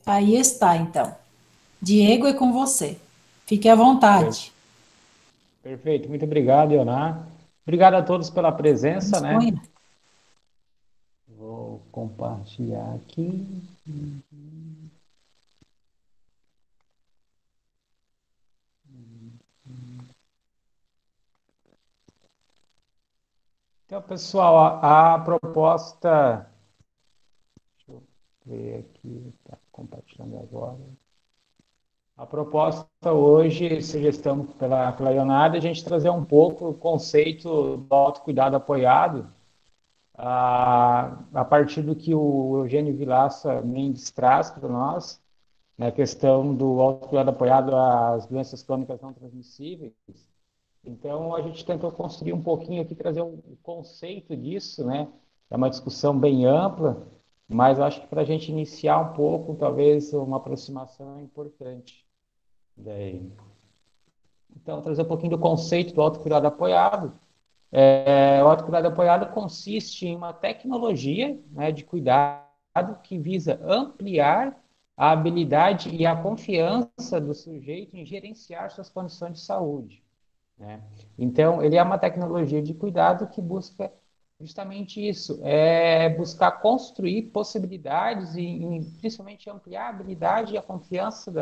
Aí está, então. Diego, é com você. Fique à Per- vontade. Perfeito, muito obrigado, Ioná. Obrigado a todos pela presença, né? Disponha. Vou compartilhar aqui. Então, pessoal, a proposta. Deixa eu ver aqui, está compartilhando agora. A proposta hoje, sugestão pela Ionara, é a gente trazer um pouco o conceito do autocuidado apoiado, a partir do que o Eugênio Vilaça Mendes traz para nós, na questão do autocuidado apoiado às doenças crônicas não transmissíveis. Então, a gente tentou construir um pouquinho aqui, trazer um conceito disso, né? É uma discussão bem ampla, mas acho que para a gente iniciar um pouco, talvez uma aproximação é importante. Daí. Então, trazer um pouquinho do conceito do autocuidado apoiado. O autocuidado apoiado consiste em uma tecnologia, né, de cuidado que visa ampliar a habilidade e a confiança do sujeito em gerenciar suas condições de saúde, né? Então, ele é uma tecnologia de cuidado que busca justamente isso, é buscar construir possibilidades e principalmente ampliar a habilidade e a confiança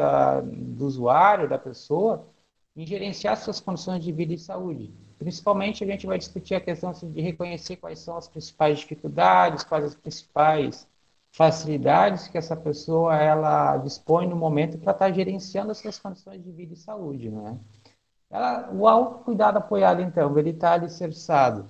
do usuário, da pessoa, em gerenciar suas condições de vida e saúde. Principalmente, a gente vai discutir a questão assim, de reconhecer quais são as principais dificuldades, quais as principais facilidades que essa pessoa ela dispõe no momento para estar gerenciando as suas condições de vida e saúde, né? O autocuidado apoiado, então, ele está alicerçado,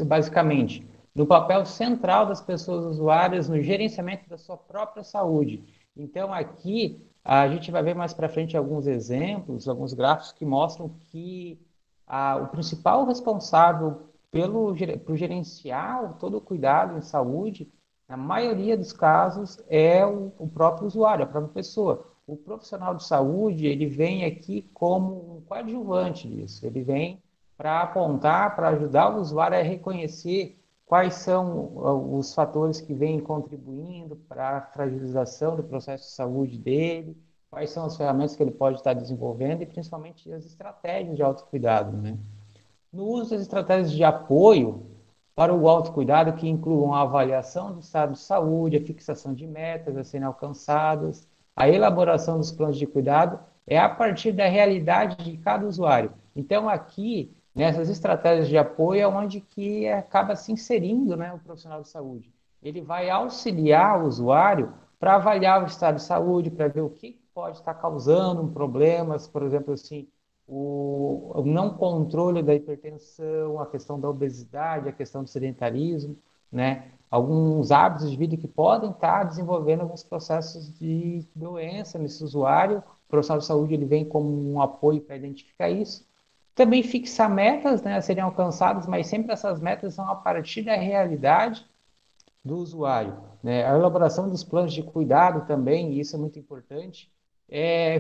basicamente, no papel central das pessoas usuárias no gerenciamento da sua própria saúde. Então, aqui, a gente vai ver mais para frente alguns exemplos, alguns gráficos que mostram que o principal responsável por gerenciar todo o cuidado em saúde, na maioria dos casos, é o próprio usuário, a própria pessoa. O profissional de saúde, ele vem aqui como um coadjuvante disso, ele vem para apontar, para ajudar o usuário a reconhecer quais são os fatores que vêm contribuindo para a fragilização do processo de saúde dele, quais são as ferramentas que ele pode estar desenvolvendo e principalmente as estratégias de autocuidado, né? No uso das estratégias de apoio para o autocuidado, que incluam a avaliação do estado de saúde, a fixação de metas a serem alcançadas, a elaboração dos planos de cuidado, é a partir da realidade de cada usuário. Então, aqui, nessas estratégias de apoio, é onde que acaba se inserindo, né, o profissional de saúde. Ele vai auxiliar o usuário para avaliar o estado de saúde, para ver o que pode estar causando problemas, por exemplo, assim, o não controle da hipertensão, a questão da obesidade, a questão do sedentarismo, né? Alguns hábitos de vida que podem estar desenvolvendo alguns processos de doença nesse usuário. O profissional de saúde ele vem como um apoio para identificar isso. Também fixar metas, né, a serem alcançadas, mas sempre essas metas são a partir da realidade do usuário, né? A elaboração dos planos de cuidado também, e isso é muito importante,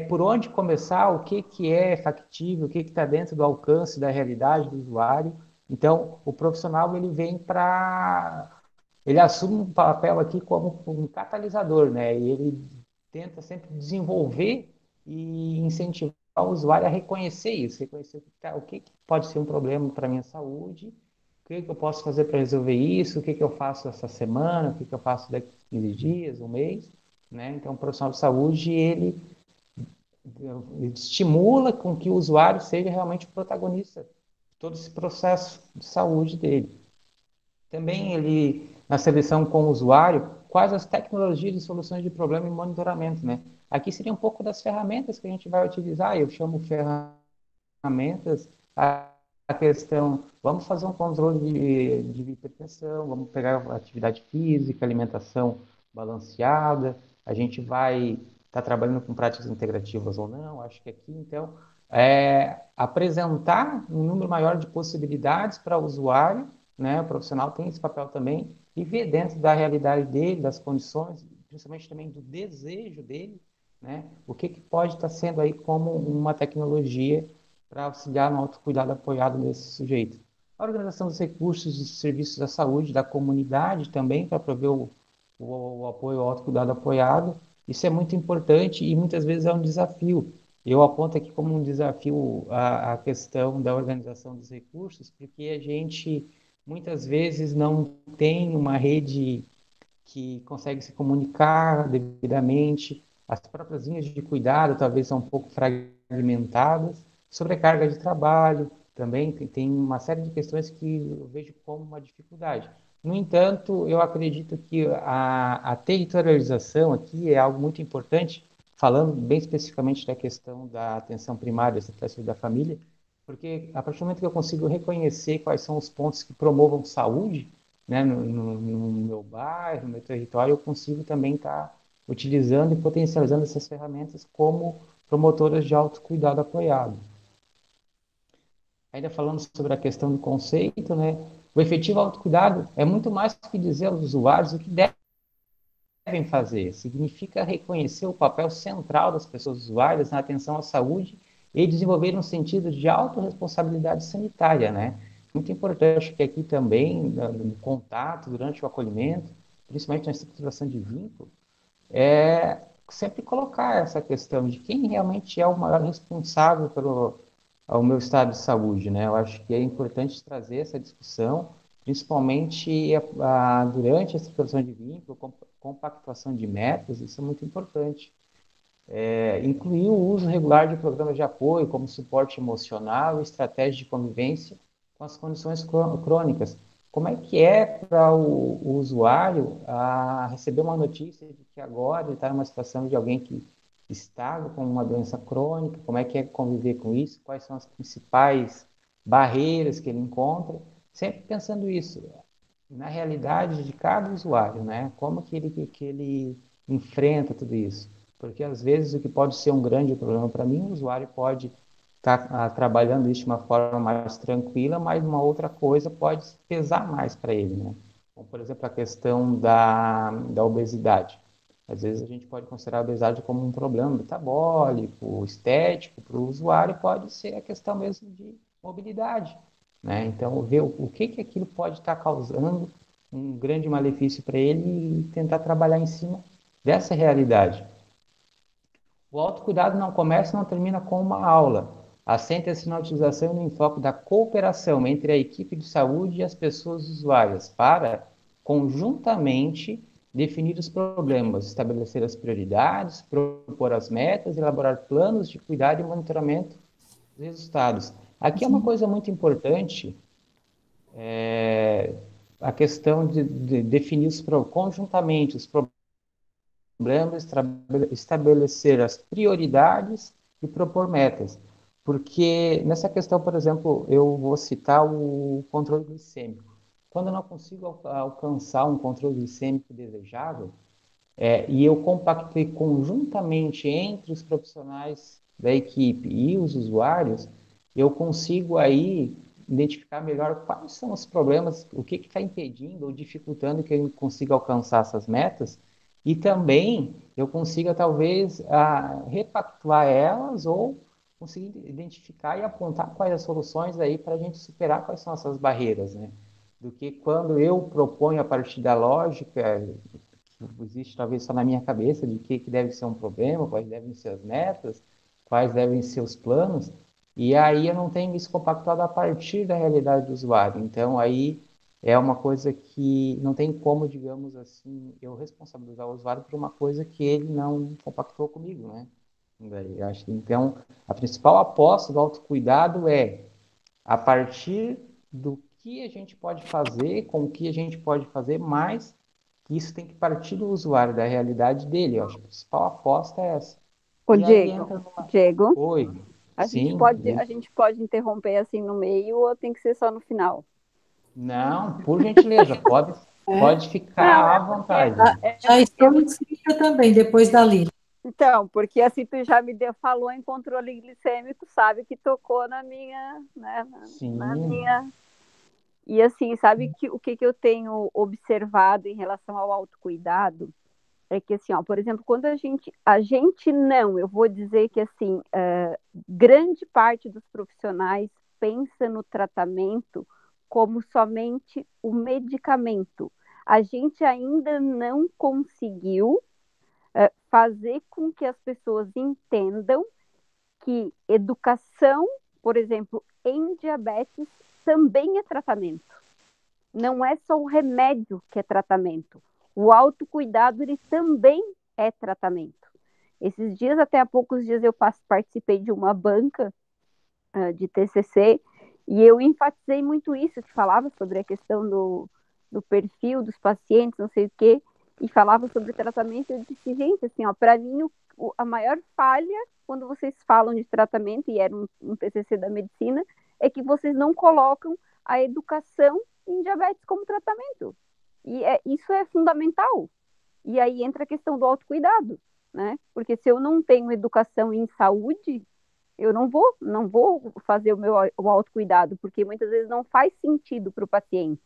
por onde começar, o que que é factível, o que que está dentro do alcance da realidade do usuário. Então, o profissional ele vem para, ele assume um papel aqui como um catalisador, né? E ele tenta sempre desenvolver e incentivar o usuário a reconhecer isso, reconhecer o que pode ser um problema para a minha saúde, o que que eu posso fazer para resolver isso, o que que eu faço essa semana, o que que eu faço daqui a 15 dias, um mês, né? Então, o profissional de saúde, ele estimula com que o usuário seja realmente o protagonista de todo esse processo de saúde dele. Também ele, na seleção com o usuário, quais as tecnologias e soluções de problema e monitoramento, né? Aqui seria um pouco das ferramentas que a gente vai utilizar, eu chamo ferramentas, a questão, vamos fazer um controle de hipertensão, vamos pegar atividade física, alimentação balanceada, a gente vai estar trabalhando com práticas integrativas ou não, acho que aqui, então, apresentar um número maior de possibilidades para o usuário, né, o profissional tem esse papel também, e ver dentro da realidade dele, das condições, principalmente também do desejo dele, né, o que, que pode estar sendo aí como uma tecnologia para auxiliar no autocuidado apoiado nesse sujeito. A organização dos recursos e serviços da saúde da comunidade também, para prover o apoio ao autocuidado apoiado. Isso é muito importante e muitas vezes é um desafio. Eu aponto aqui como um desafio a questão da organização dos recursos, porque a gente muitas vezes não tem uma rede que consegue se comunicar devidamente, as próprias linhas de cuidado talvez são um pouco fragmentadas, sobrecarga de trabalho também, tem uma série de questões que eu vejo como uma dificuldade. No entanto, eu acredito que a territorialização aqui é algo muito importante, falando bem especificamente da questão da atenção primária, essa da família, porque a partir do momento que eu consigo reconhecer quais são os pontos que promovam saúde, né, no meu bairro, no meu território, eu consigo também estar utilizando e potencializando essas ferramentas como promotoras de autocuidado apoiado. Ainda falando sobre a questão do conceito, né, o efetivo autocuidado é muito mais do que dizer aos usuários o que devem fazer, significa reconhecer o papel central das pessoas usuárias na atenção à saúde e desenvolver um sentido de autorresponsabilidade sanitária, né? Muito importante que aqui também, no contato, durante o acolhimento, principalmente na estruturação de vínculo, é sempre colocar essa questão de quem realmente é o maior responsável pelo ao meu estado de saúde, né? Eu acho que é importante trazer essa discussão, principalmente durante a estruturação de vínculo, compactuação de metas, isso é muito importante. Incluir o uso regular de programas de apoio, como suporte emocional e estratégia de convivência com as condições crônicas. Como é que é para o usuário receber uma notícia de que agora ele está numa situação de alguém que está com uma doença crônica? Como é que é conviver com isso? Quais são as principais barreiras que ele encontra? Sempre pensando isso, na realidade de cada usuário, né? Como que ele enfrenta tudo isso? Porque às vezes o que pode ser um grande problema para mim, o usuário pode estar trabalhando isso de uma forma mais tranquila, mas uma outra coisa pode pesar mais para ele, né? Como, por exemplo, a questão da obesidade. Às vezes a gente pode considerar a obesidade como um problema metabólico, estético, para o usuário pode ser a questão mesmo de mobilidade, né? Então, ver o que que aquilo pode estar causando um grande malefício para ele e tentar trabalhar em cima dessa realidade. O autocuidado não começa e não termina com uma aula. Assenta-se na utilização e no enfoque da cooperação entre a equipe de saúde e as pessoas usuárias para, conjuntamente, definir os problemas, estabelecer as prioridades, propor as metas, elaborar planos de cuidado e monitoramento dos resultados. Aqui é uma Sim. coisa muito importante, a questão de definir conjuntamente os problemas, estabelecer as prioridades e propor metas. Porque nessa questão, por exemplo, eu vou citar o controle glicêmico. Quando eu não consigo alcançar um controle glicêmico desejável, e eu compactei conjuntamente entre os profissionais da equipe e os usuários, eu consigo aí identificar melhor quais são os problemas, o que está impedindo ou dificultando que eu consiga alcançar essas metas, e também eu consiga talvez repactuar elas ou conseguir identificar e apontar quais as soluções aí para a gente superar quais são essas barreiras, né? Do que quando eu proponho a partir da lógica, existe talvez só na minha cabeça de que deve ser um problema, quais devem ser as metas, quais devem ser os planos, e aí eu não tenho isso compactuado a partir da realidade do usuário. Então, aí é uma coisa que não tem como, digamos assim, eu responsabilizar o usuário por uma coisa que ele não compactuou comigo, né? Daí, acho que, então, a principal aposta do autocuidado é a partir do que a gente pode fazer, com o que a gente pode fazer, mas que isso tem que partir do usuário, da realidade dele. Eu acho que a principal aposta é essa. Ô, E aí Diego, entra numa. Diego, Oi, a gente sim, pode, a gente pode interromper assim no meio ou tem que ser só no final? não, por gentileza, É. pode Não, ficar à é porque vontade. Já estou inscrita também, depois da Lili. então, porque assim tu já falou em controle glicêmico, sabe que tocou na minha, né, na Sim, minha. E assim, sabe que o que que eu tenho observado em relação ao autocuidado é que assim, ó, por exemplo, quando a gente não, eu vou dizer que assim, grande parte dos profissionais pensa no tratamento como somente o medicamento. a gente ainda não conseguiu fazer com que as pessoas entendam que educação, por exemplo, em diabetes, também é tratamento. Não é só o remédio que é tratamento. O autocuidado, ele também é tratamento. Esses dias, até há poucos dias, eu participei de uma banca de TCC e eu enfatizei muito isso, que falava sobre a questão do perfil dos pacientes, não sei o quê, e falava sobre tratamento. Eu disse, gente, assim, ó, para mim, a maior falha quando vocês falam de tratamento, e era um TCC da medicina, é que vocês não colocam a educação em diabetes como tratamento. E isso é fundamental. E aí entra a questão do autocuidado, né? Porque se eu não tenho educação em saúde, eu não vou fazer o autocuidado, porque muitas vezes não faz sentido para o paciente.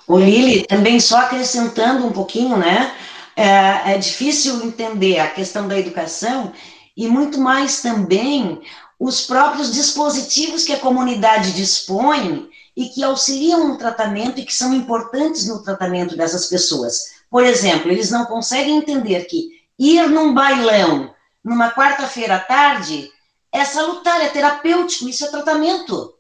O Lili, também só acrescentando um pouquinho, né? É difícil entender a questão da educação e muito mais também os próprios dispositivos que a comunidade dispõe e que auxiliam no tratamento e que são importantes no tratamento dessas pessoas. Por exemplo, eles não conseguem entender que ir num bailão numa quarta-feira à tarde é salutar, é terapêutico, isso é tratamento.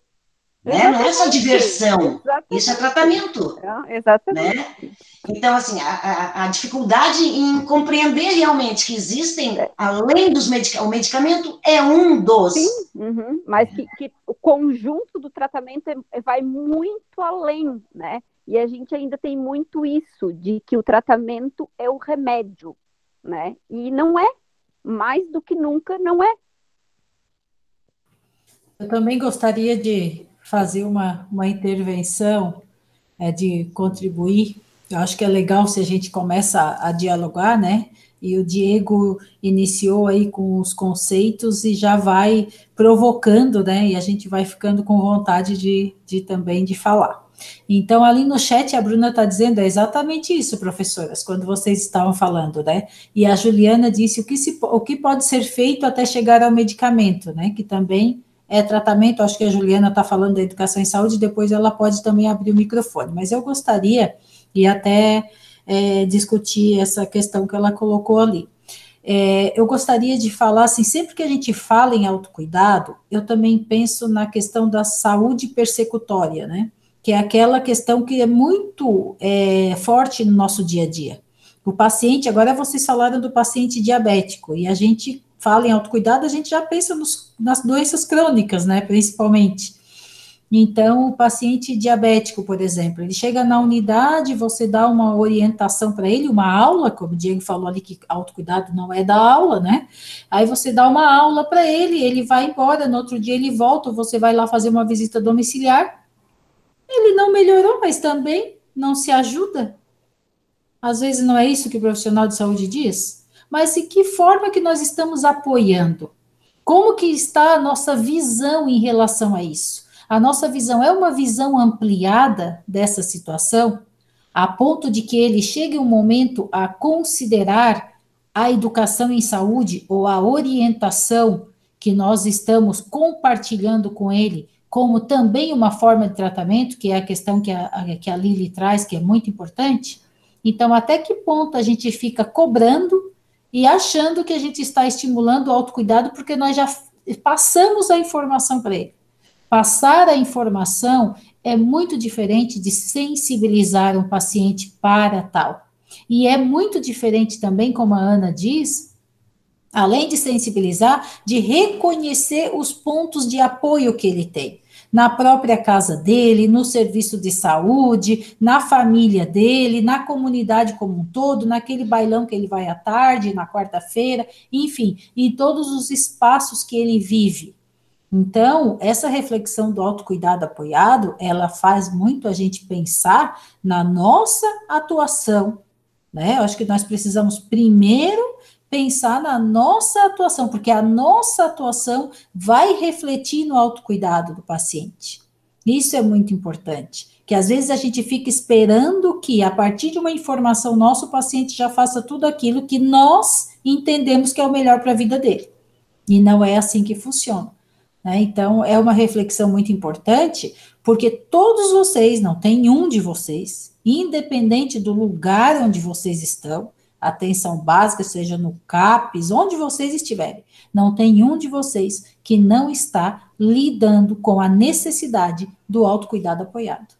Né? Não é só diversão, exatamente. Isso é tratamento. Exatamente. Né? Então, assim, a dificuldade em compreender realmente que existem, além dos medicamentos, o medicamento é um dos. Sim, mas que o conjunto do tratamento vai muito além, né? E a gente ainda tem muito isso, de que o tratamento é o remédio, né? E não é, mais do que nunca, não é. Eu também gostaria de fazer uma intervenção, de contribuir. Eu acho que é legal se a gente começa a dialogar, né? E o Diego iniciou aí com os conceitos e já vai provocando, né? E a gente vai ficando com vontade de também de falar. Então, ali no chat, a Bruna está dizendo exatamente isso, professoras, quando vocês estavam falando, né? E a Juliana disse o que pode ser feito até chegar ao medicamento, né? Que também é tratamento. Acho que a Juliana está falando da educação em saúde, depois ela pode também abrir o microfone, mas eu gostaria de até discutir essa questão que ela colocou ali. Eu gostaria de falar, assim, sempre que a gente fala em autocuidado, eu também penso na questão da saúde persecutória, né, que é aquela questão que é muito forte no nosso dia a dia. O paciente, agora vocês falaram do paciente diabético, e a gente fala em autocuidado, a gente já pensa nas doenças crônicas, né, principalmente. Então, o paciente diabético, por exemplo, ele chega na unidade, você dá uma orientação para ele, uma aula, como o Diego falou ali, que autocuidado não é da aula, né? Aí você dá uma aula para ele vai embora, no outro dia ele volta, você vai lá fazer uma visita domiciliar, ele não melhorou, mas também não se ajuda. Às vezes não é isso que o profissional de saúde diz? Mas de que forma que nós estamos apoiando? Como que está a nossa visão em relação a isso? A nossa visão é uma visão ampliada dessa situação, a ponto de que ele chegue um momento a considerar a educação em saúde ou a orientação que nós estamos compartilhando com ele como também uma forma de tratamento, que é a questão que a Lili traz, que é muito importante. Então, até que ponto a gente fica cobrando e achando que a gente está estimulando o autocuidado porque nós já passamos a informação para ele. Passar a informação é muito diferente de sensibilizar um paciente para tal. E é muito diferente também, como a Ana diz, além de sensibilizar, de reconhecer os pontos de apoio que ele tem. Na própria casa dele, no serviço de saúde, na família dele, na comunidade como um todo, naquele bailão que ele vai à tarde, na quarta-feira, enfim, em todos os espaços que ele vive. Então, essa reflexão do autocuidado apoiado, ela faz muito a gente pensar na nossa atuação, né? Eu acho que nós precisamos primeiro pensar na nossa atuação, porque a nossa atuação vai refletir no autocuidado do paciente. Isso é muito importante, que às vezes a gente fica esperando que, a partir de uma informação, nosso paciente já faça tudo aquilo que nós entendemos que é o melhor para a vida dele. E não é assim que funciona. né? Então, é uma reflexão muito importante, porque todos vocês, não tem um de vocês, independente do lugar onde vocês estão, atenção básica, seja no CAPES, onde vocês estiverem, não tem um de vocês que não está lidando com a necessidade do autocuidado apoiado.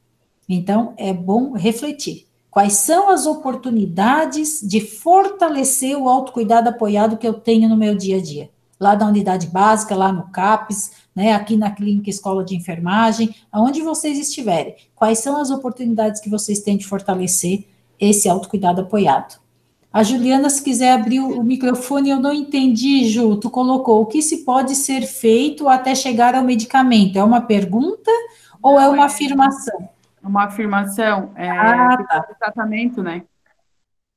Então, é bom refletir. Quais são as oportunidades de fortalecer o autocuidado apoiado que eu tenho no meu dia a dia? Lá da unidade básica, lá no CAPES, né, aqui na Clínica Escola de Enfermagem, aonde vocês estiverem. Quais são as oportunidades que vocês têm de fortalecer esse autocuidado apoiado? A Juliana, se quiser abrir o microfone, eu não entendi, Ju, tu colocou o que se pode ser feito até chegar ao medicamento? É uma pergunta ou é uma afirmação? Uma afirmação, Tá. o tratamento, né?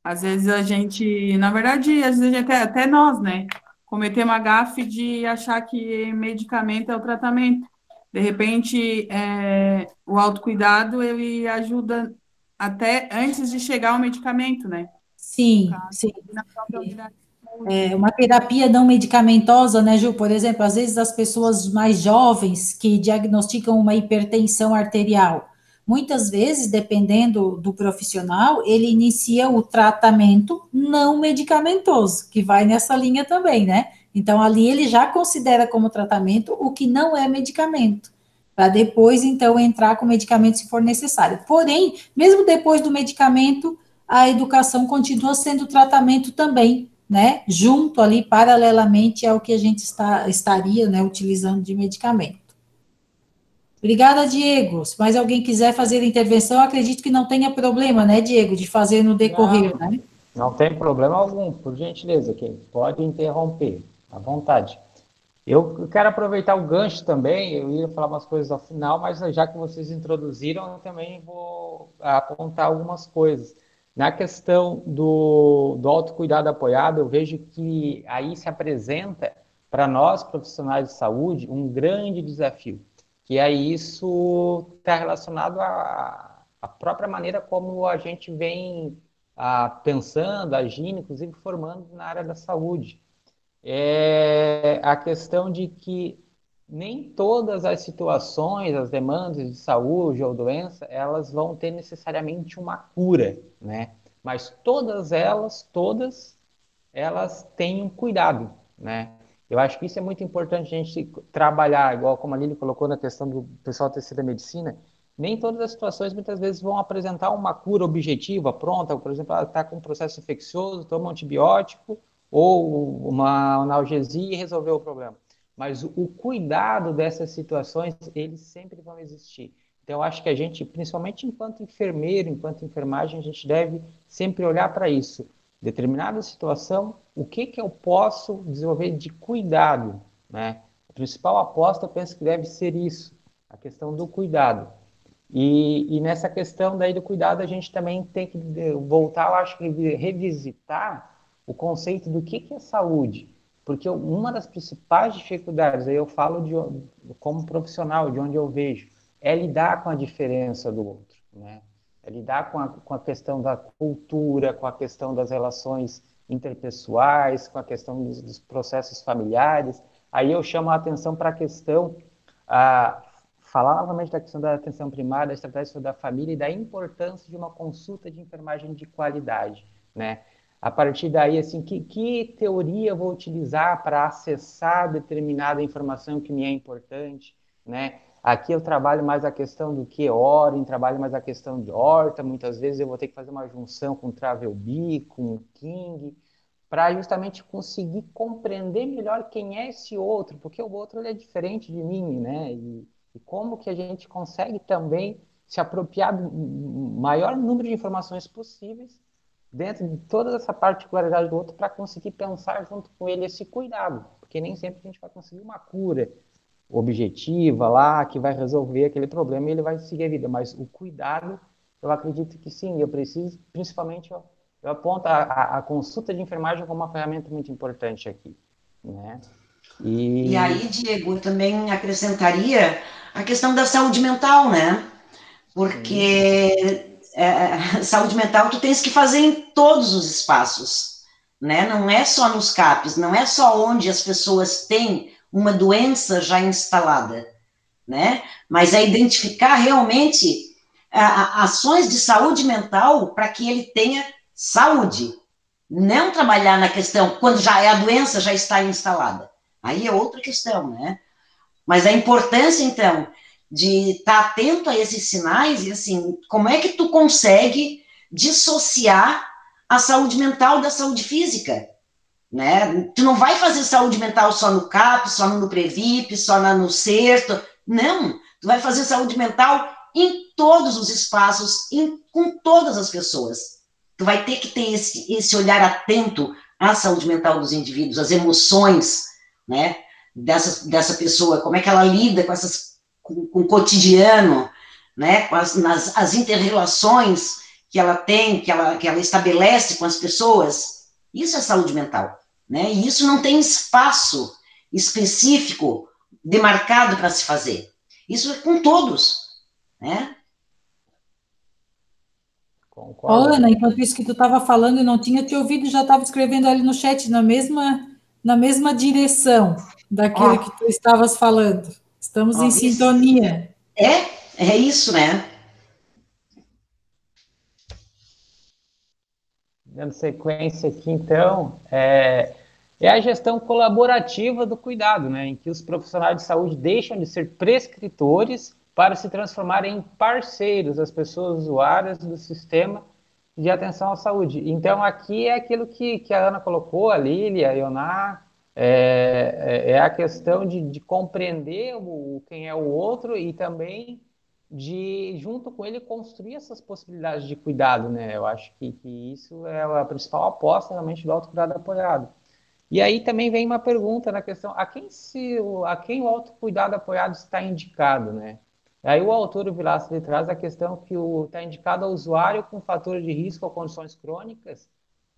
Às vezes a gente, na verdade, às vezes até nós, né? Cometemos a gafe de achar que medicamento é o tratamento. De repente, o autocuidado, ele ajuda até antes de chegar ao medicamento, né? Sim, sim. Na própria unidade. Uma terapia não medicamentosa, né, Ju? Por exemplo, às vezes as pessoas mais jovens que diagnosticam uma hipertensão arterial, muitas vezes, dependendo do profissional, ele inicia o tratamento não medicamentoso, que vai nessa linha também, né? Então, ali ele já considera como tratamento o que não é medicamento, para depois, então, entrar com medicamento se for necessário. Porém, mesmo depois do medicamento, a educação continua sendo tratamento também, né, junto ali, paralelamente ao que a gente estaria, né, utilizando de medicamento. Obrigada, Diego. Se mais alguém quiser fazer a intervenção, acredito que não tenha problema, né, Diego, de fazer no decorrer, né? Não tem problema algum, por gentileza, quem pode interromper, à vontade. Eu quero aproveitar o gancho também, eu ia falar umas coisas ao final, mas já que vocês introduziram, eu também vou apontar algumas coisas. Na questão do autocuidado apoiado, eu vejo que aí se apresenta para nós, profissionais de saúde, um grande desafio, que é isso está relacionado à própria maneira como a gente vem pensando, agindo, inclusive formando na área da saúde. É a questão de que nem todas as situações, as demandas de saúde ou doença, elas vão ter necessariamente uma cura, né? Mas todas elas têm um cuidado, né? Eu acho que isso é muito importante a gente trabalhar, igual como a Lili colocou na questão do pessoal terceira medicina, nem todas as situações muitas vezes vão apresentar uma cura objetiva, pronta, por exemplo, ela está com um processo infeccioso, toma um antibiótico ou uma analgesia e resolveu o problema. Mas o cuidado dessas situações, eles sempre vão existir. Então, eu acho que a gente, principalmente enquanto enfermeiro, enquanto enfermagem, a gente deve sempre olhar para isso. Determinada situação, o que eu posso desenvolver de cuidado, né? A principal aposta, eu penso que deve ser isso, a questão do cuidado. E nessa questão daí do cuidado, a gente também tem que voltar, eu acho que revisitar o conceito do que é saúde. Porque uma das principais dificuldades, aí eu falo como profissional, de onde eu vejo, é lidar com a diferença do outro, né? É lidar com a questão da cultura, com a questão das relações interpessoais, com a questão dos processos familiares. Aí eu chamo a atenção para a questão, falar novamente da questão da atenção primária, da estratégia da família e da importância de uma consulta de enfermagem de qualidade, né? A partir daí, assim, que teoria eu vou utilizar para acessar determinada informação que me é importante, né? Aqui eu trabalho mais a questão do que Orin, trabalho mais a questão de Horta, muitas vezes eu vou ter que fazer uma junção com Travelbee, com King, para justamente conseguir compreender melhor quem é esse outro, porque o outro ele é diferente de mim, né? E como que a gente consegue também se apropriar do maior número de informações possíveis dentro de toda essa particularidade do outro para conseguir pensar junto com ele esse cuidado, porque nem sempre a gente vai conseguir uma cura objetiva lá, que vai resolver aquele problema e ele vai seguir a vida, mas o cuidado, eu acredito que sim, eu preciso, principalmente, eu aponto a consulta de enfermagem como uma ferramenta muito importante aqui, né? E aí, Diego, eu também acrescentaria a questão da saúde mental, né? Porque saúde mental tu tens que fazer em todos os espaços, né? Não é só nos CAPs, não é só onde as pessoas têm uma doença já instalada, né? Mas é identificar realmente ações de saúde mental para que ele tenha saúde. Não trabalhar na questão, quando já é a doença, já está instalada. Aí é outra questão, né? Mas a importância, então, de estar atento a esses sinais e, assim, como é que tu consegue dissociar a saúde mental da saúde física, né? Tu não vai fazer saúde mental só no CAP, só no Previp, só no CERTO, não. Tu vai fazer saúde mental em todos os espaços, com todas as pessoas. Tu vai ter que ter esse olhar atento à saúde mental dos indivíduos, às emoções, né, dessa pessoa, como é que ela lida com o cotidiano, né, com as inter-relações que ela tem, que ela estabelece com as pessoas. Isso é saúde mental, né, e isso não tem espaço específico demarcado para se fazer. Isso é com todos, né? Ô, Concordo. Ana, enquanto isso que tu estava falando, eu não tinha te ouvido, já estava escrevendo ali no chat, na mesma direção daquilo que Ó, tu estavas falando. Estamos em ó, sintonia. é isso, né? Dando sequência aqui, então, é a gestão colaborativa do cuidado, né, em que os profissionais de saúde deixam de ser prescritores para se transformarem em parceiros das pessoas usuárias do sistema de atenção à saúde. Então, aqui é aquilo que a Ana colocou, a Lili, a Ioná, é a questão de compreender quem é o outro e também de, junto com ele, construir essas possibilidades de cuidado, né? Eu acho que isso é a principal aposta, realmente, do autocuidado apoiado. E aí também vem uma pergunta na questão, a quem o autocuidado apoiado está indicado, né? Aí o autor, o Vilaça, ele traz a questão que está indicado ao usuário com fatores de risco ou condições crônicas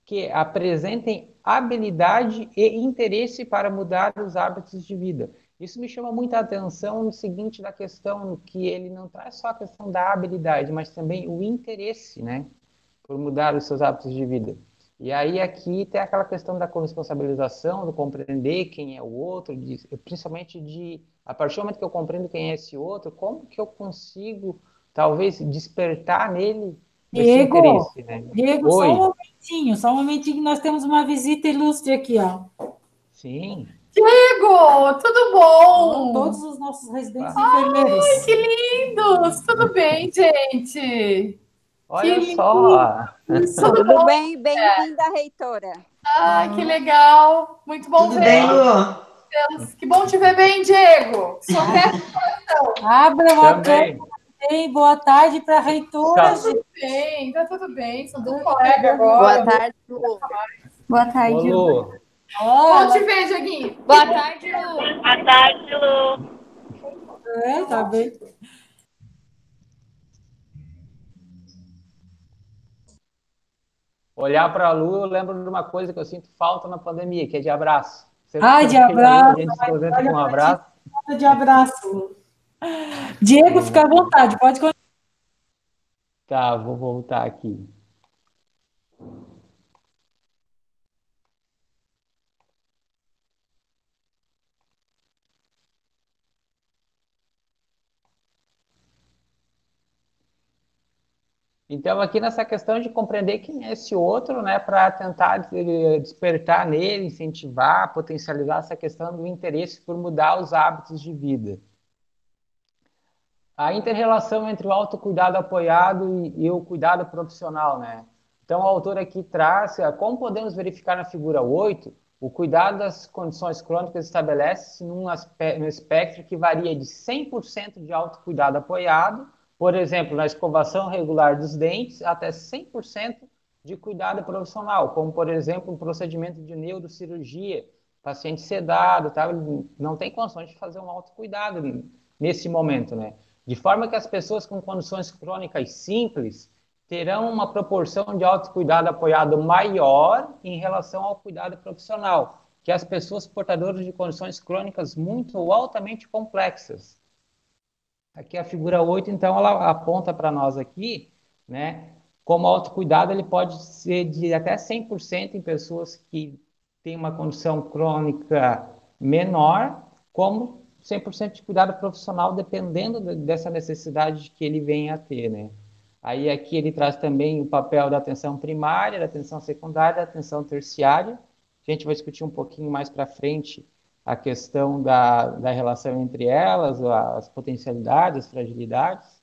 que apresentem habilidade e interesse para mudar os hábitos de vida. Isso me chama muita atenção no seguinte, da questão que ele não traz só a questão da habilidade, mas também o interesse, né, por mudar os seus hábitos de vida. E aí aqui tem aquela questão da corresponsabilização, do compreender quem é o outro, principalmente a partir do momento que eu compreendo quem é esse outro, como que eu consigo, talvez, despertar nele esse Diego, interesse, né? Diego, Oi. só um momentinho que nós temos uma visita ilustre aqui, ó. Sim. Diego, tudo Ó, todos bom? os nossos residentes Ah, Ai, enfermeiros. que lindos! Tudo bem, gente? Que olha lindo! só. Tudo Tudo bom? bem? Bem-vinda, reitora. Ai, que legal! Muito bom Tudo bem, ver. Ó, Lu? Que bom te ver bem, Diego. Só quero Abram a câmera. também. Ei, boa tarde para a reitora, Só. gente. bem, tá tudo bem. Sou do colega Boa agora. tarde, Lu. Boa Ô, tarde, Lu. Lu. Bom te ver, Dieguinho. Boa tarde, Lu. Boa tarde, Lu. Tá bem. Olhar para a Lu, eu lembro de uma coisa que eu sinto falta na pandemia, que é de abraço. Sempre Ai, que eu de vejo a Lu, a abraço. gente se apresenta com Olha um para ti, abraço. de abraço. Diego, fica à vontade, pode continuar. Tá, vou voltar aqui. Então, aqui nessa questão de compreender quem é esse outro, né, para tentar despertar nele, incentivar, potencializar essa questão do interesse por mudar os hábitos de vida. A inter-relação entre o autocuidado apoiado e o cuidado profissional, né? Então, o autor aqui traz como podemos verificar na figura 8, o cuidado das condições crônicas estabelece-se num espectro que varia de 100% de autocuidado apoiado, por exemplo, na escovação regular dos dentes, até 100% de cuidado profissional, como, por exemplo, um procedimento de neurocirurgia, paciente sedado, tá? Ele não tem condições de fazer um autocuidado nesse momento, né? De forma que as pessoas com condições crônicas simples terão uma proporção de autocuidado apoiado maior em relação ao cuidado profissional, que as pessoas portadoras de condições crônicas muito ou altamente complexas. Aqui a figura 8, então, ela aponta para nós aqui, né, como o autocuidado ele pode ser de até 100% em pessoas que têm uma condição crônica menor, como 100% de cuidado profissional, dependendo dessa necessidade que ele venha a ter, né? Aí aqui ele traz também o papel da atenção primária, da atenção secundária, da atenção terciária. A gente vai discutir um pouquinho mais para frente a questão da relação entre elas, as potencialidades, as fragilidades.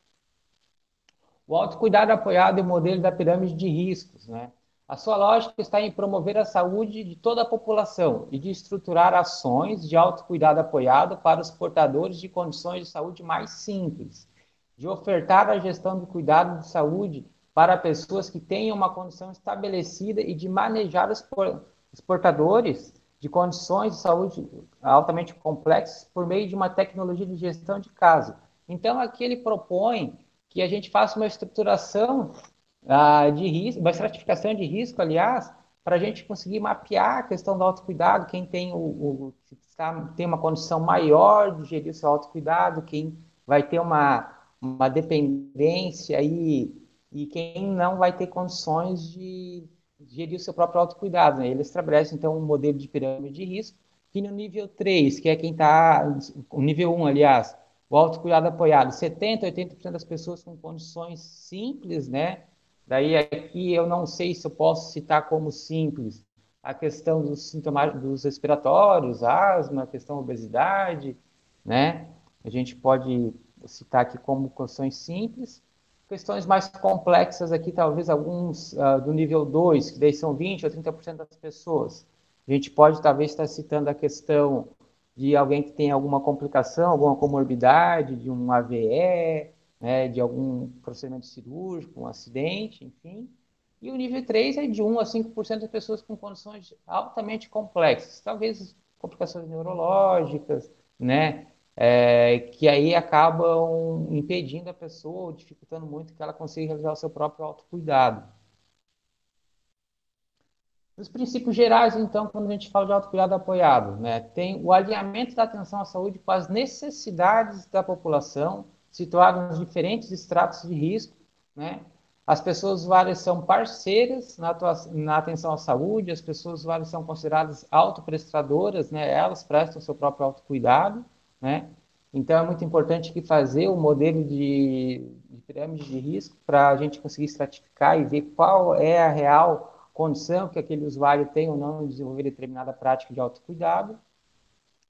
O autocuidado apoiado é o modelo da pirâmide de riscos, né? A sua lógica está em promover a saúde de toda a população e de estruturar ações de autocuidado apoiado para os portadores de condições de saúde mais simples, de ofertar a gestão do cuidado de saúde para pessoas que tenham uma condição estabelecida e de manejar os portadores de condições de saúde altamente complexas por meio de uma tecnologia de gestão de caso. Então, aqui ele propõe que a gente faça uma estruturação de risco, uma estratificação de risco, aliás, para a gente conseguir mapear a questão do autocuidado, quem tem, tem uma condição maior de gerir o seu autocuidado, quem vai ter uma dependência e quem não vai ter condições de gerir o seu próprio autocuidado, né? Ele estabelece, então, um modelo de pirâmide de risco, que no nível 3, que é quem está, o nível 1, aliás, o autocuidado apoiado, 70%, 80% das pessoas com condições simples, né? Daí aqui eu não sei se eu posso citar como simples a questão dos sintomas dos respiratórios, asma, a questão da obesidade, né? A gente pode citar aqui como questões simples. Questões mais complexas aqui, talvez alguns do nível 2, que daí são 20% ou 30% das pessoas. A gente pode talvez estar citando a questão de alguém que tem alguma complicação, alguma comorbidade, de um AVE, né, de algum procedimento cirúrgico, um acidente, enfim. E o nível 3 é de 1 a 5% das pessoas com condições altamente complexas, talvez complicações neurológicas, né, que aí acabam impedindo a pessoa, dificultando muito que ela consiga realizar o seu próprio autocuidado. Os princípios gerais, então, quando a gente fala de autocuidado apoiado, né, tem o alinhamento da atenção à saúde com as necessidades da população, situado nos diferentes estratos de risco, né? As pessoas usuárias são parceiras na atenção à saúde, as pessoas usuárias são consideradas autoprestadoras, né? Elas prestam seu próprio autocuidado, né? Então, é muito importante que fazer o modelo de pirâmide de risco para a gente conseguir estratificar e ver qual é a real condição que aquele usuário tem ou não de desenvolver determinada prática de autocuidado.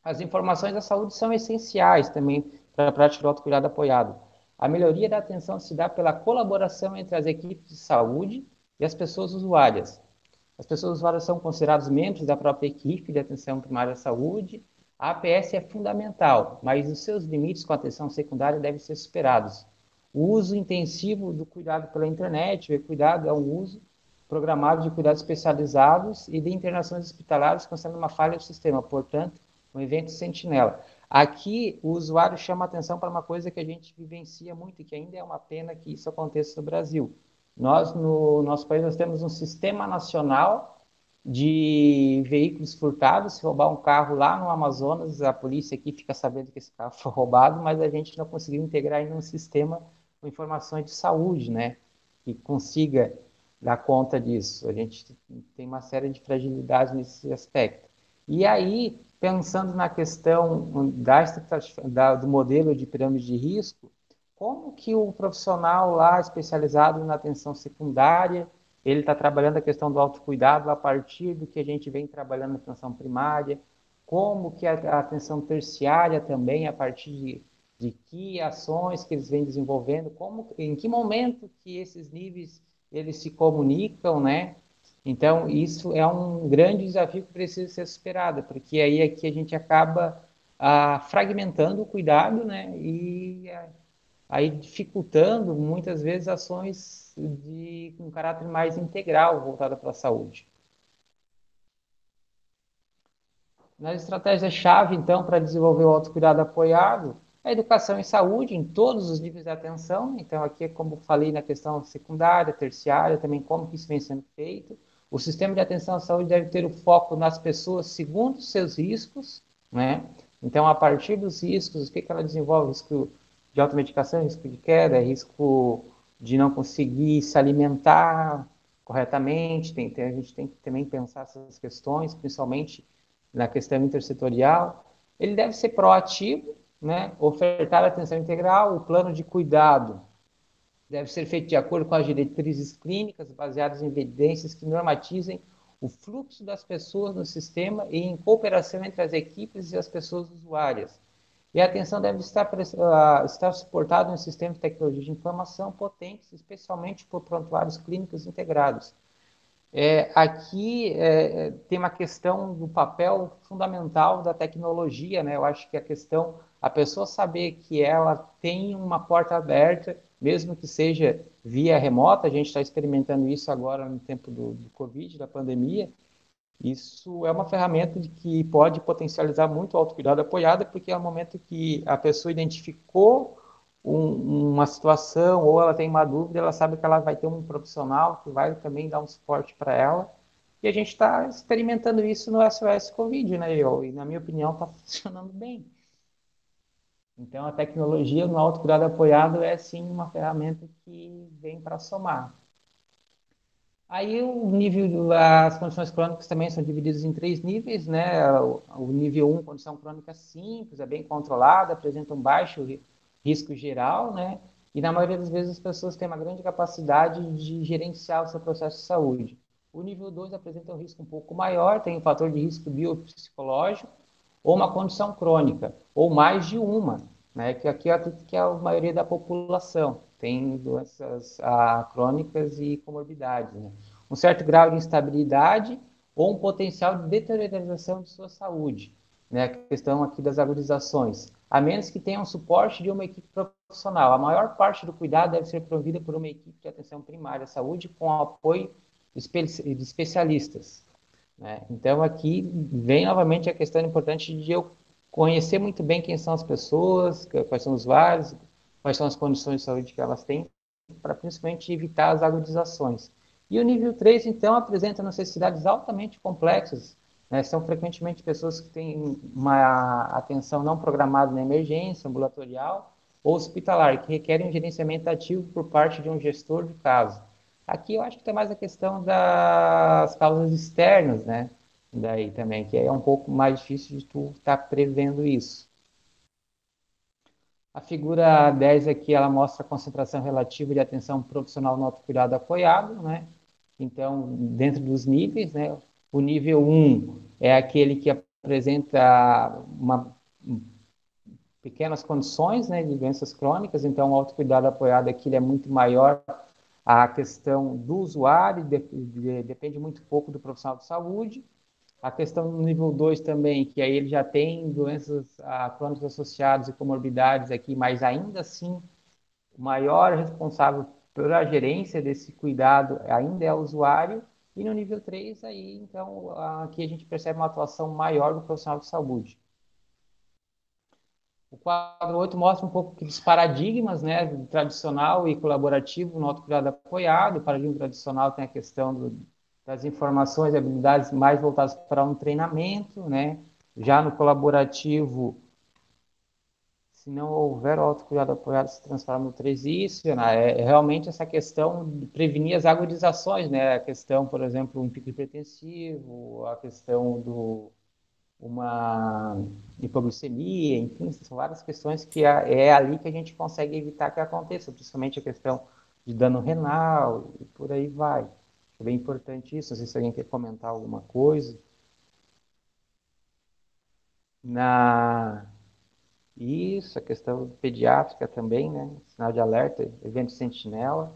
As informações da saúde são essenciais também para a prática do autocuidado apoiado. A melhoria da atenção se dá pela colaboração entre as equipes de saúde e as pessoas usuárias. As pessoas usuárias são consideradas membros da própria equipe de atenção primária à saúde. A APS é fundamental, mas os seus limites com a atenção secundária devem ser superados. O uso intensivo do cuidado pela internet, o cuidado é um uso programado de cuidados especializados e de internações hospitalares, considerando uma falha do sistema, portanto, um evento sentinela. Aqui, o usuário chama atenção para uma coisa que a gente vivencia muito e que ainda é uma pena que isso aconteça no Brasil. Nós, no nosso país, nós temos um sistema nacional de veículos furtados. Se roubar um carro lá no Amazonas, a polícia aqui fica sabendo que esse carro foi roubado, mas a gente não conseguiu integrar ainda um sistema com informações de saúde, né, que consiga dar conta disso. A gente tem uma série de fragilidades nesse aspecto. E aí, pensando na questão do modelo de pirâmide de risco, como que o profissional lá especializado na atenção secundária, ele está trabalhando a questão do autocuidado a partir do que a gente vem trabalhando na atenção primária, como que a atenção terciária também, a partir de que ações que eles vêm desenvolvendo, em que momento que esses níveis eles se comunicam, né? Então, isso é um grande desafio que precisa ser superado, porque aí aqui a gente acaba fragmentando o cuidado, né? E aí dificultando, muitas vezes, ações com caráter mais integral voltada para a saúde. Nas estratégias-chave, então, para desenvolver o autocuidado apoiado, a educação em saúde, em todos os níveis de atenção. Então, aqui, como falei na questão secundária, terciária, também como que isso vem sendo feito. O sistema de atenção à saúde deve ter o foco nas pessoas segundo os seus riscos, né? Então, a partir dos riscos, o que ela desenvolve? Risco de automedicação, risco de queda, risco de não conseguir se alimentar corretamente. A gente tem que também pensar essas questões, principalmente na questão intersetorial. Ele deve ser proativo, né? Ofertar atenção integral, o plano de cuidado deve ser feito de acordo com as diretrizes clínicas, baseadas em evidências que normatizem o fluxo das pessoas no sistema e em cooperação entre as equipes e as pessoas usuárias. E a atenção deve estar suportada em um sistema de tecnologia de informação potentes, especialmente por prontuários clínicos integrados. Aqui tem uma questão do papel fundamental da tecnologia, né? Eu acho que a pessoa saber que ela tem uma porta aberta, mesmo que seja via remota, a gente está experimentando isso agora no tempo do Covid, da pandemia. Isso é uma ferramenta que pode potencializar muito o autocuidado apoiado, porque é o momento que a pessoa identificou uma situação ou ela tem uma dúvida, ela sabe que ela vai ter um profissional que vai também dar um suporte para ela. E a gente está experimentando isso no SOS Covid, né? E na minha opinião está funcionando bem. Então a tecnologia no autocuidado apoiado é sim uma ferramenta que vem para somar. Aí o nível, as condições crônicas também são divididas em 3 níveis, né? O nível 1, condição crônica simples, é bem controlada, apresenta um baixo risco geral, né? E na maioria das vezes as pessoas têm uma grande capacidade de gerenciar o seu processo de saúde. O nível 2 apresenta um risco um pouco maior, tem um fator de risco biopsicológico, ou uma condição crônica, ou mais de uma, né? Que aqui eu acredito que é a maioria da população tem doenças crônicas e comorbidades, né? Um certo grau de instabilidade ou um potencial de deterioração de sua saúde, né? A questão aqui das agudizações, a menos que tenha um suporte de uma equipe profissional. A maior parte do cuidado deve ser provida por uma equipe de atenção primária à saúde com apoio de especialistas, né? Então aqui vem novamente a questão importante de eu conhecer muito bem quem são as pessoas, quais são os usuários, quais são as condições de saúde que elas têm, para principalmente evitar as agudizações. E o nível 3, então, apresenta necessidades altamente complexas, né? São frequentemente pessoas que têm uma atenção não programada na emergência, ambulatorial ou hospitalar, que requerem um gerenciamento ativo por parte de um gestor de caso. Aqui eu acho que tem mais a questão das causas externas, né? Daí também, que é um pouco mais difícil de tu estar prevendo isso. A figura 10 aqui, ela mostra a concentração relativa de atenção profissional no autocuidado apoiado, né? Então, dentro dos níveis, né? O nível 1 é aquele que apresenta pequenas condições, né, de doenças crônicas, então o autocuidado apoiado aqui ele é muito maior. A questão do usuário depende muito pouco do profissional de saúde. A questão do nível 2 também, que aí ele já tem doenças crônicas associadas e comorbidades aqui, mas ainda assim, o maior responsável pela gerência desse cuidado ainda é o usuário. E no nível 3, aí, então, aqui a gente percebe uma atuação maior do profissional de saúde. O quadro 8 mostra um pouco dos paradigmas, né, tradicional e colaborativo no autocuidado apoiado. O paradigma tradicional tem a questão das informações e habilidades mais voltadas para um treinamento, né? Já no colaborativo, se não houver o autocuidado apoiado, se transforma no 3 isso, né? É realmente essa questão de prevenir as agudizações, né? A questão, por exemplo, um pico hipertensivo, a questão uma hipoglicemia, enfim, são várias questões que é ali que a gente consegue evitar que aconteça, principalmente a questão de dano renal e por aí vai. É bem importante isso, não sei se alguém quer comentar alguma coisa. Isso, a questão pediátrica também, né? Sinal de alerta, evento sentinela.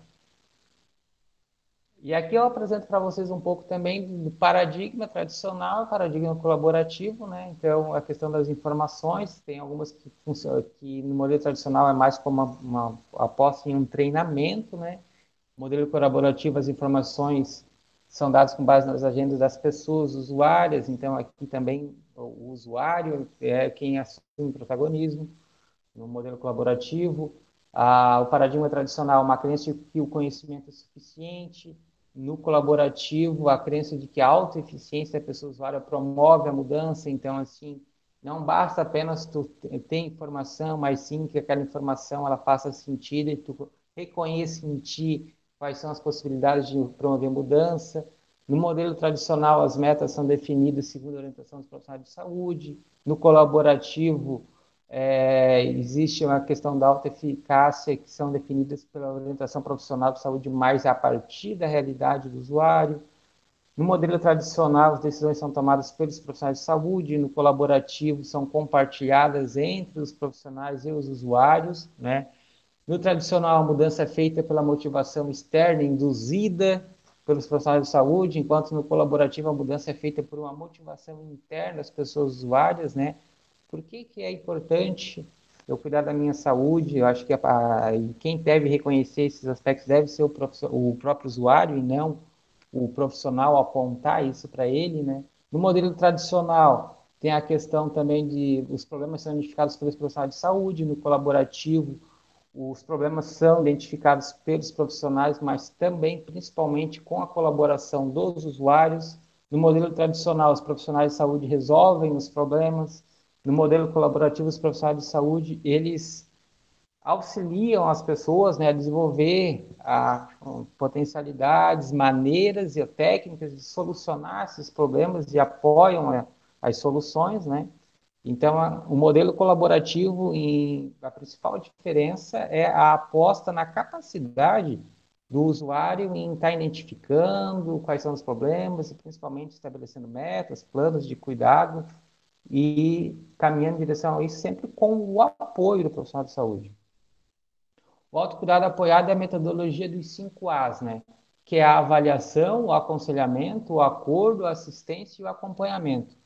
E aqui eu apresento para vocês um pouco também do paradigma tradicional, paradigma colaborativo, né? Então, a questão das informações, tem algumas que funcionam, que no modelo tradicional é mais como uma aposta em um treinamento, né? No modelo colaborativo, as informações são dadas com base nas agendas das pessoas usuárias, então aqui também o usuário é quem assume o protagonismo. No modelo colaborativo, o paradigma tradicional, uma crença de que o conhecimento é suficiente. No colaborativo, a crença de que a autoeficiência da pessoa usuária promove a mudança. Então, assim, não basta apenas tu ter informação, mas sim que aquela informação ela faça sentido e tu reconheça em ti quais são as possibilidades de promover mudança. No modelo tradicional, as metas são definidas segundo a orientação dos profissionais de saúde. No colaborativo, existe uma questão da alta eficácia, que são definidas pela orientação profissional de saúde, mais a partir da realidade do usuário. No modelo tradicional, as decisões são tomadas pelos profissionais de saúde. No colaborativo, são compartilhadas entre os profissionais e os usuários, né? No tradicional, a mudança é feita pela motivação externa, induzida pelos profissionais de saúde, enquanto no colaborativo a mudança é feita por uma motivação interna das pessoas usuárias, né? Por que é importante eu cuidar da minha saúde? Eu acho que quem deve reconhecer esses aspectos deve ser o próprio usuário e não o profissional apontar isso para ele, né? No modelo tradicional, tem a questão também de os problemas são identificados pelos profissionais de saúde. No colaborativo, os problemas são identificados pelos profissionais, mas também, principalmente, com a colaboração dos usuários. No modelo tradicional, os profissionais de saúde resolvem os problemas. No modelo colaborativo, os profissionais de saúde, eles auxiliam as pessoas, né, a desenvolver potencialidades, maneiras e técnicas de solucionar esses problemas e apoiam as soluções, né? Então, o modelo colaborativo, a principal diferença é a aposta na capacidade do usuário em estar identificando quais são os problemas e, principalmente, estabelecendo metas, planos de cuidado e caminhando em direção a isso, sempre com o apoio do profissional de saúde. O autocuidado apoiado é a metodologia dos 5 As, né? Que é a avaliação, o aconselhamento, o acordo, a assistência e o acompanhamento.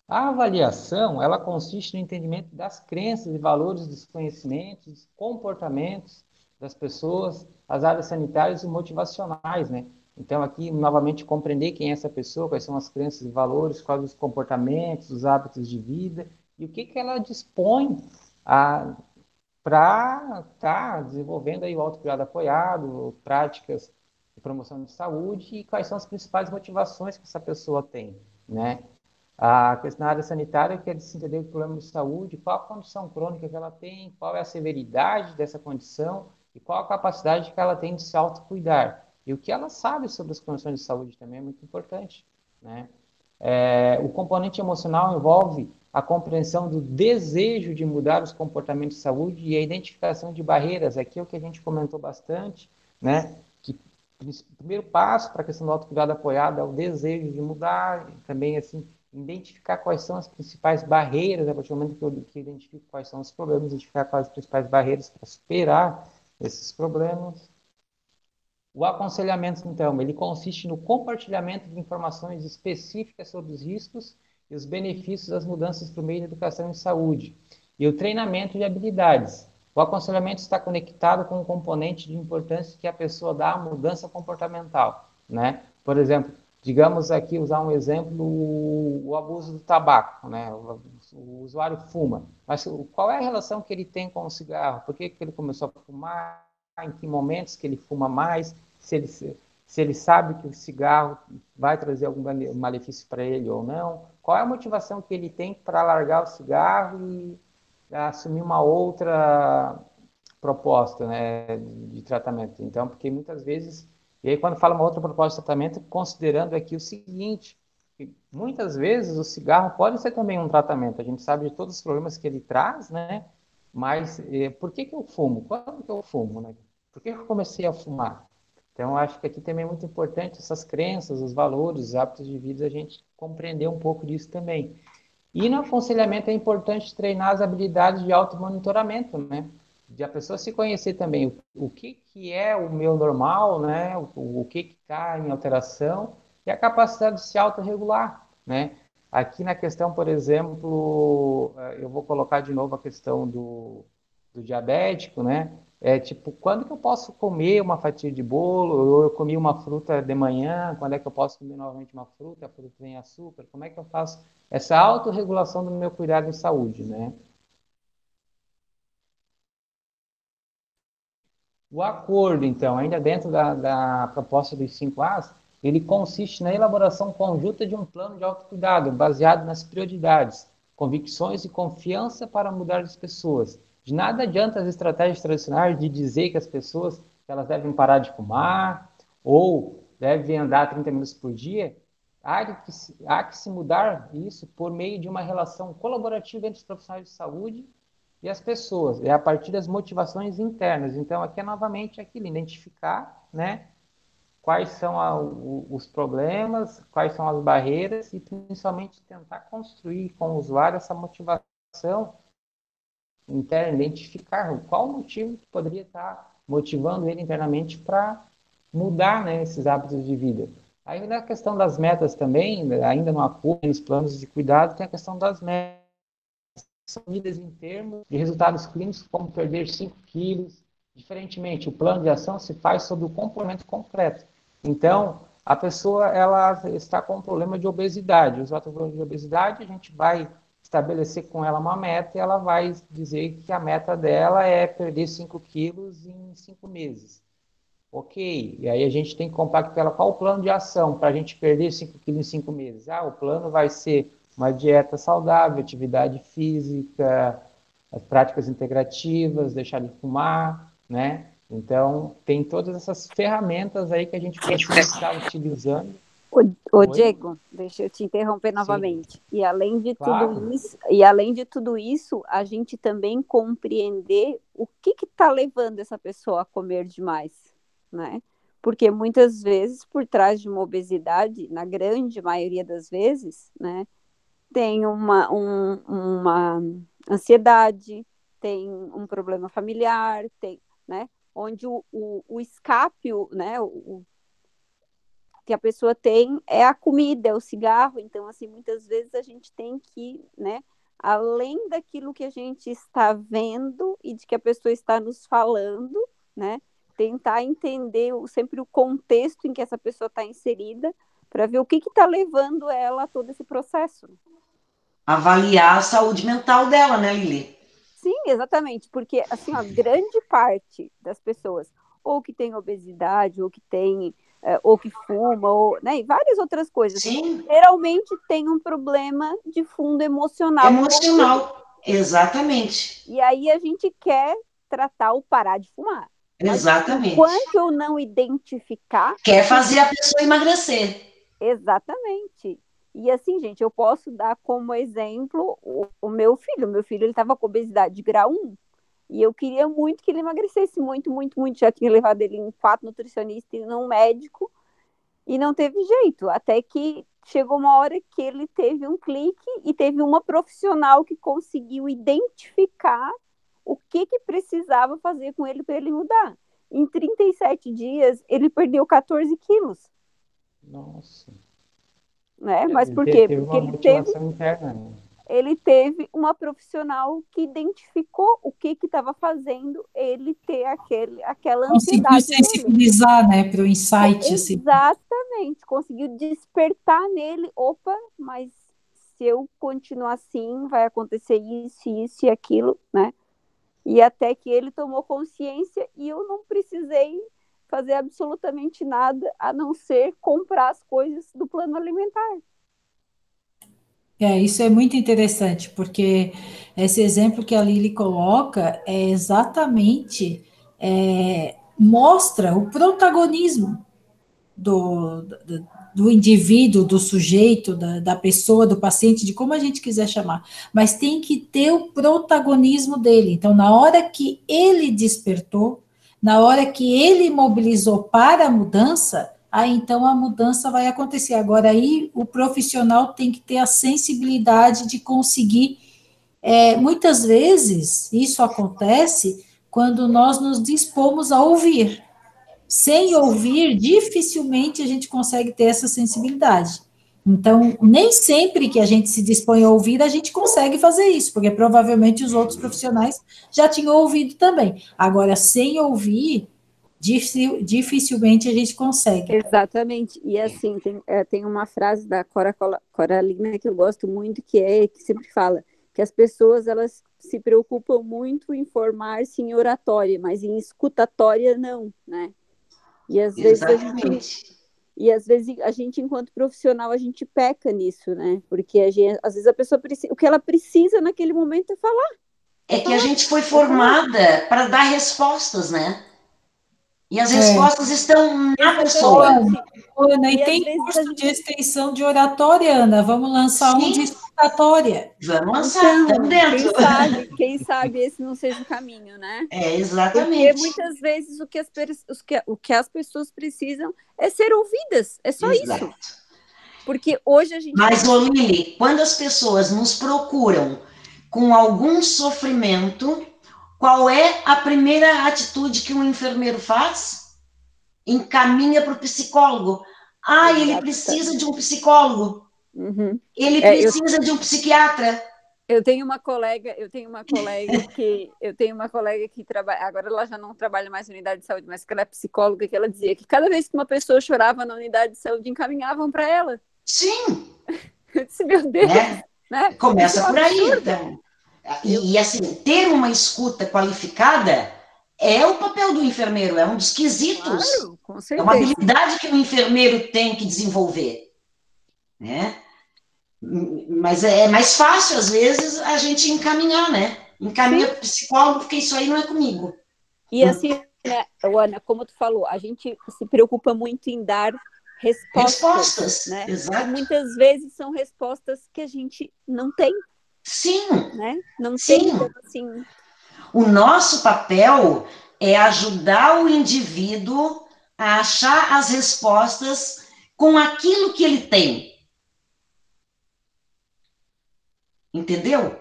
A avaliação, ela consiste no entendimento das crenças e valores dos conhecimentos, comportamentos das pessoas, as áreas sanitárias e motivacionais, né? Então, aqui, novamente, compreender quem é essa pessoa, quais são as crenças e valores, quais os comportamentos, os hábitos de vida e o que ela dispõe para estar desenvolvendo aí o autocuidado apoiado, práticas de promoção de saúde e quais são as principais motivações que essa pessoa tem, né? A questão da área sanitária que é de se entender o problema de saúde, qual a condição crônica que ela tem, qual é a severidade dessa condição e qual a capacidade que ela tem de se autocuidar. E o que ela sabe sobre as condições de saúde também é muito importante, né? O componente emocional envolve a compreensão do desejo de mudar os comportamentos de saúde e a identificação de barreiras. Aqui é o que a gente comentou bastante, né? Que o primeiro passo para a questão do autocuidado apoiado é o desejo de mudar, também assim, identificar quais são as principais barreiras, a partir do momento que eu identifico quais são os problemas, identificar quais as principais barreiras para superar esses problemas. O aconselhamento, então, ele consiste no compartilhamento de informações específicas sobre os riscos e os benefícios das mudanças por meio da educação em saúde. E o treinamento de habilidades. O aconselhamento está conectado com um componente de importância que a pessoa dá à mudança comportamental, né? Por exemplo, digamos aqui, usar um exemplo, o abuso do tabaco, né? O usuário fuma, mas qual é a relação que ele tem com o cigarro? Por que ele começou a fumar? Em que momentos que ele fuma mais? Se ele sabe que o cigarro vai trazer algum malefício para ele ou não? Qual é a motivação que ele tem para largar o cigarro e assumir uma outra proposta, né, de tratamento? Então, porque muitas vezes... E aí, quando fala uma outra proposta de tratamento, considerando aqui o seguinte, que muitas vezes o cigarro pode ser também um tratamento. A gente sabe de todos os problemas que ele traz, né? Mas por que eu fumo? Quando que eu fumo, né? Por que eu comecei a fumar? Então, acho que aqui também é muito importante essas crenças, os valores, os hábitos de vida, a gente compreender um pouco disso também. E no aconselhamento é importante treinar as habilidades de auto-monitoramento, né? De a pessoa se conhecer também o que é o meu normal, né? O que está em alteração e a capacidade de se autorregular, né? Aqui na questão, por exemplo, eu vou colocar de novo a questão do diabético, né? Tipo, quando que eu posso comer uma fatia de bolo? Ou eu comi uma fruta de manhã, quando é que eu posso comer novamente uma fruta? A fruta tem açúcar? Como é que eu faço essa autorregulação do meu cuidado em saúde, né? O acordo, então, ainda dentro da proposta dos 5 As, ele consiste na elaboração conjunta de um plano de autocuidado, baseado nas prioridades, convicções e confiança para mudar as pessoas. De nada adianta as estratégias tradicionais de dizer que as pessoas elas devem parar de fumar, ou deve andar 30 minutos por dia, há que se mudar isso por meio de uma relação colaborativa entre os profissionais de saúde e as pessoas, é a partir das motivações internas. Então, aqui é novamente aquilo, identificar, né, quais são os problemas, quais são as barreiras e, principalmente, tentar construir com o usuário essa motivação interna, identificar qual motivo que poderia estar motivando ele internamente para mudar, né, esses hábitos de vida. Aí, na questão das metas também, ainda no apoio, nos planos de cuidado, tem a questão das metas, são medidas em termos de resultados clínicos, como perder 5 quilos. Diferentemente, o plano de ação se faz sobre o comportamento concreto. Então, a pessoa ela está com um problema de obesidade. Os fatores de obesidade, a gente vai estabelecer com ela uma meta e ela vai dizer que a meta dela é perder 5 quilos em 5 meses. Ok, e aí a gente tem que compactar ela qual o plano de ação para a gente perder 5 quilos em 5 meses. O plano vai ser uma dieta saudável, atividade física, as práticas integrativas, deixar de fumar, né? Então, tem todas essas ferramentas aí que a gente precisa estar utilizando. Diego, deixa eu te interromper novamente. Sim. E além de Claro. tudo isso, a gente também compreender o que está levando essa pessoa a comer demais, né? Porque muitas vezes, por trás de uma obesidade, na grande maioria das vezes, né, tem uma ansiedade, tem um problema familiar, tem, né, onde o escape, né, que a pessoa tem é a comida, é o cigarro. Então, assim, muitas vezes a gente tem que, né, além daquilo que a gente está vendo e de que a pessoa está nos falando, né, tentar entender sempre o contexto em que essa pessoa está inserida para ver o que está levando ela a todo esse processo. Avaliar a saúde mental dela, né, Lili? Sim, exatamente, porque assim, a grande parte das pessoas, ou que tem obesidade, ou que tem, ou que fuma, ou, né, e várias outras coisas, Sim. geralmente tem um problema de fundo emocional. Emocional, exatamente. E aí a gente quer tratar o parar de fumar. Exatamente. Mas enquanto eu não identificar... Quer fazer a pessoa emagrecer. Exatamente. E assim, gente, eu posso dar como exemplo o meu filho. O meu filho, ele estava com obesidade de grau 1. E eu queria muito que ele emagrecesse, muito, muito, muito. Já tinha levado ele em 4 nutricionistas e num médico. E não teve jeito. Até que chegou uma hora que ele teve um clique e teve uma profissional que conseguiu identificar o que precisava fazer com ele para ele mudar. Em 37 dias, ele perdeu 14 quilos. Nossa. Né? Mas por quê? Teve Porque uma motivação interna, né? Ele teve uma profissional que identificou o que estava fazendo ele ter aquela ansiedade. Conseguiu sensibilizar, né, para o insight. Exatamente, conseguiu despertar nele, opa, mas se eu continuar assim, vai acontecer isso e aquilo, né? E até que ele tomou consciência e eu não precisei fazer absolutamente nada a não ser comprar as coisas do plano alimentar. Isso é muito interessante, porque esse exemplo que a Lili coloca é exatamente, mostra o protagonismo do indivíduo, do sujeito, da pessoa, do paciente, de como a gente quiser chamar, mas tem que ter o protagonismo dele. Então, na hora que ele despertou, na hora que ele mobilizou para a mudança, aí então a mudança vai acontecer. Agora, aí o profissional tem que ter a sensibilidade de conseguir. Muitas vezes, isso acontece quando nós nos dispomos a ouvir. Sem ouvir, dificilmente a gente consegue ter essa sensibilidade. Então, nem sempre que a gente se dispõe a ouvir, a gente consegue fazer isso, porque provavelmente os outros profissionais já tinham ouvido também. Agora, sem ouvir, dificilmente a gente consegue. Exatamente. E assim, tem uma frase da Coralina que eu gosto muito, que sempre fala que as pessoas, elas se preocupam muito em formar-se em oratória, mas em escutatória não, né? E às vezes a gente, enquanto profissional, a gente peca nisso, né? Porque às vezes a pessoa precisa, o que ela precisa naquele momento é falar. É que a gente foi formada para dar respostas, né? E as respostas estão na pessoa. Ana, e às tem vezes curso de extensão de oratória, Ana. Vamos lançar um de Sim, escutatória. vamos lançar, estamos Então, dentro. quem sabe esse não seja o caminho, né? É, Porque exatamente. muitas vezes o que as pessoas precisam é ser ouvidas, é só isso. Exato. Porque hoje a gente... Mas, ô Lili, quando as pessoas nos procuram com algum sofrimento, qual é a primeira atitude que um enfermeiro faz? Encaminha para o psicólogo. Ah, ele precisa de um psicólogo. Uhum. Ele precisa de um psiquiatra. Eu tenho uma colega que trabalha, agora ela já não trabalha mais na unidade de saúde, mas que ela é psicóloga, que ela dizia que cada vez que uma pessoa chorava na unidade de saúde, encaminhavam para ela. Sim. Eu disse, meu Deus, né? Começa por aí, então. E assim, ter uma escuta qualificada é o papel do enfermeiro, é um dos quesitos. Claro, com certeza. É uma habilidade que o enfermeiro tem que desenvolver, né? Mas é mais fácil, às vezes, a gente encaminhar, né? Encaminha para o psicólogo, porque isso aí não é comigo. E assim, né, Ana, como tu falou, a gente se preocupa muito em dar respostas, né? Exato. E muitas vezes são respostas que a gente não tem. Sim. Né? Não Sim. tem, então, assim... O nosso papel é ajudar o indivíduo a achar as respostas com aquilo que ele tem. Entendeu?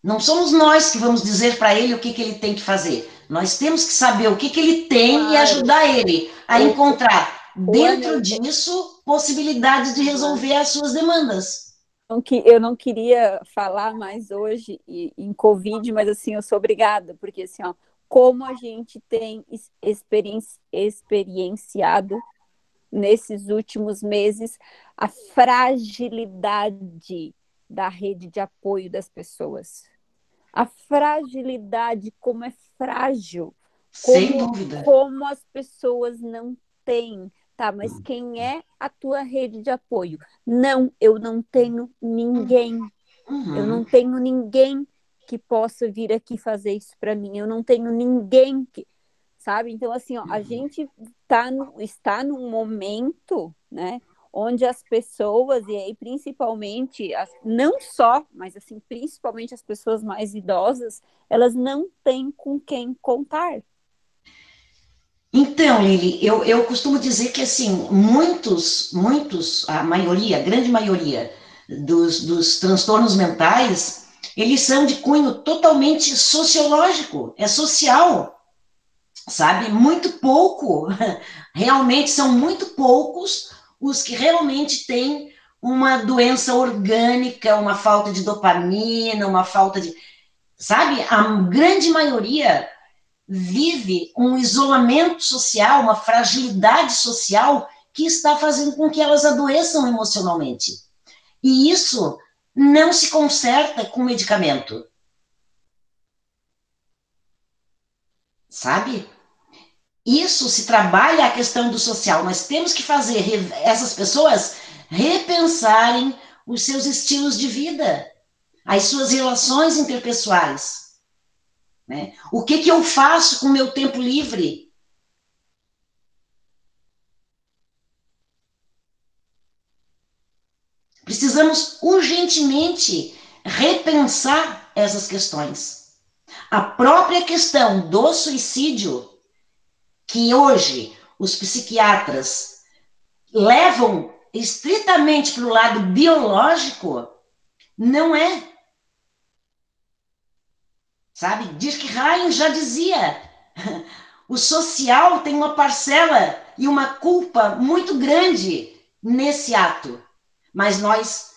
Não somos nós que vamos dizer para ele o que ele tem que fazer. Nós temos que saber o que ele tem e ajudar ele a encontrar dentro disso possibilidades de resolver as suas demandas. Eu não queria falar mais hoje em Covid, mas assim, eu sou obrigada, porque assim, ó, como a gente tem experienciado nesses últimos meses a fragilidade da rede de apoio das pessoas. A fragilidade, como é frágil. Sem dúvida. Como as pessoas não têm. Tá, mas quem é a tua rede de apoio? Não, eu não tenho ninguém. Eu não tenho ninguém que possa vir aqui fazer isso para mim. Eu não tenho ninguém que... Sabe? Então, assim, ó, a gente está num momento, né, onde as pessoas, e aí principalmente, não só, mas assim, principalmente as pessoas mais idosas, elas não têm com quem contar. Então, Lili, eu costumo dizer que, assim, muitos, a grande maioria dos transtornos mentais, eles são de cunho totalmente sociológico, é social, sabe? Muito pouco, realmente são muito poucos os que realmente têm uma doença orgânica, uma falta de dopamina, uma falta de... Sabe? A grande maioria vive um isolamento social, uma fragilidade social que está fazendo com que elas adoeçam emocionalmente. E isso não se conserta com medicamento. Sabe? Isso se trabalha a questão do social. Nós temos que fazer essas pessoas repensarem os seus estilos de vida, as suas relações interpessoais. Né? O que eu faço com o meu tempo livre? Precisamos urgentemente repensar essas questões. A própria questão do suicídio, que hoje os psiquiatras levam estritamente para o lado biológico, não é. Sabe? Durkheim já dizia, o social tem uma parcela e uma culpa muito grande nesse ato. Mas nós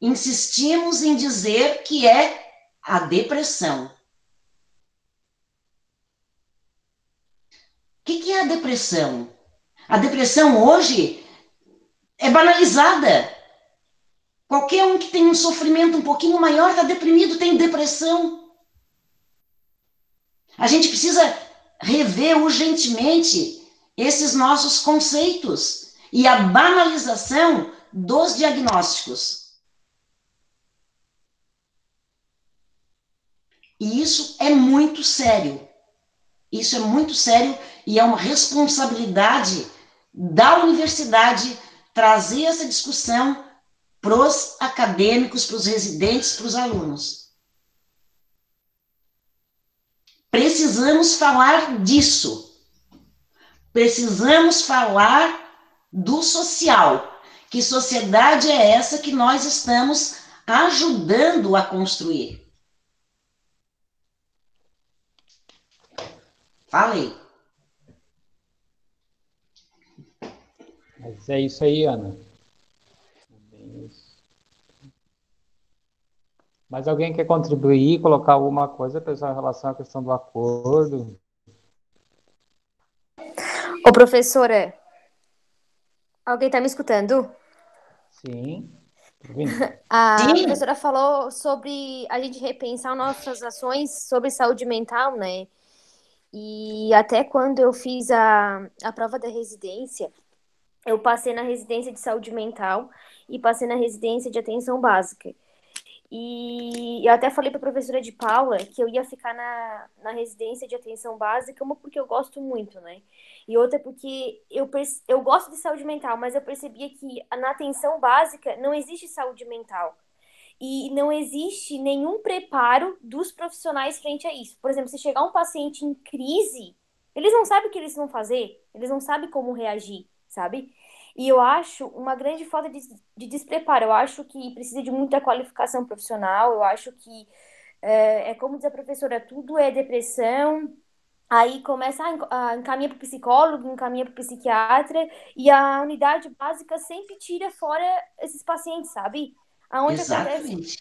insistimos em dizer que é a depressão. O que é a depressão? A depressão hoje é banalizada. Qualquer um que tem um sofrimento um pouquinho maior está deprimido, tem depressão. A gente precisa rever urgentemente esses nossos conceitos e a banalização dos diagnósticos. E isso é muito sério. Isso é muito sério e é uma responsabilidade da universidade trazer essa discussão para os acadêmicos, para os residentes, para os alunos. Precisamos falar disso. Precisamos falar do social. Que sociedade é essa que nós estamos ajudando a construir? Falei. Mas é isso aí, Ana. Mas alguém quer contribuir, colocar alguma coisa, pessoal, em relação à questão do acordo? Ô, professora, alguém está me escutando? Sim. Tô ouvindo. A Sim. professora falou sobre a gente repensar nossas ações sobre saúde mental, né? E até quando eu fiz a prova da residência, eu passei na residência de saúde mental e passei na residência de atenção básica. E eu até falei para a professora de Paula que eu ia ficar na residência de atenção básica, uma porque eu gosto muito, né? E outra porque eu gosto de saúde mental, mas eu percebia que na atenção básica não existe saúde mental. E não existe nenhum preparo dos profissionais frente a isso. Por exemplo, se chegar um paciente em crise, eles não sabem o que eles vão fazer, eles não sabem como reagir, sabe? E eu acho uma grande falta de despreparo. Eu acho que precisa de muita qualificação profissional. Eu acho que, como diz a professora, tudo é depressão. Aí começa a encaminha para o psicólogo, encaminha para o psiquiatra. E a unidade básica sempre tira fora esses pacientes, sabe? Exatamente.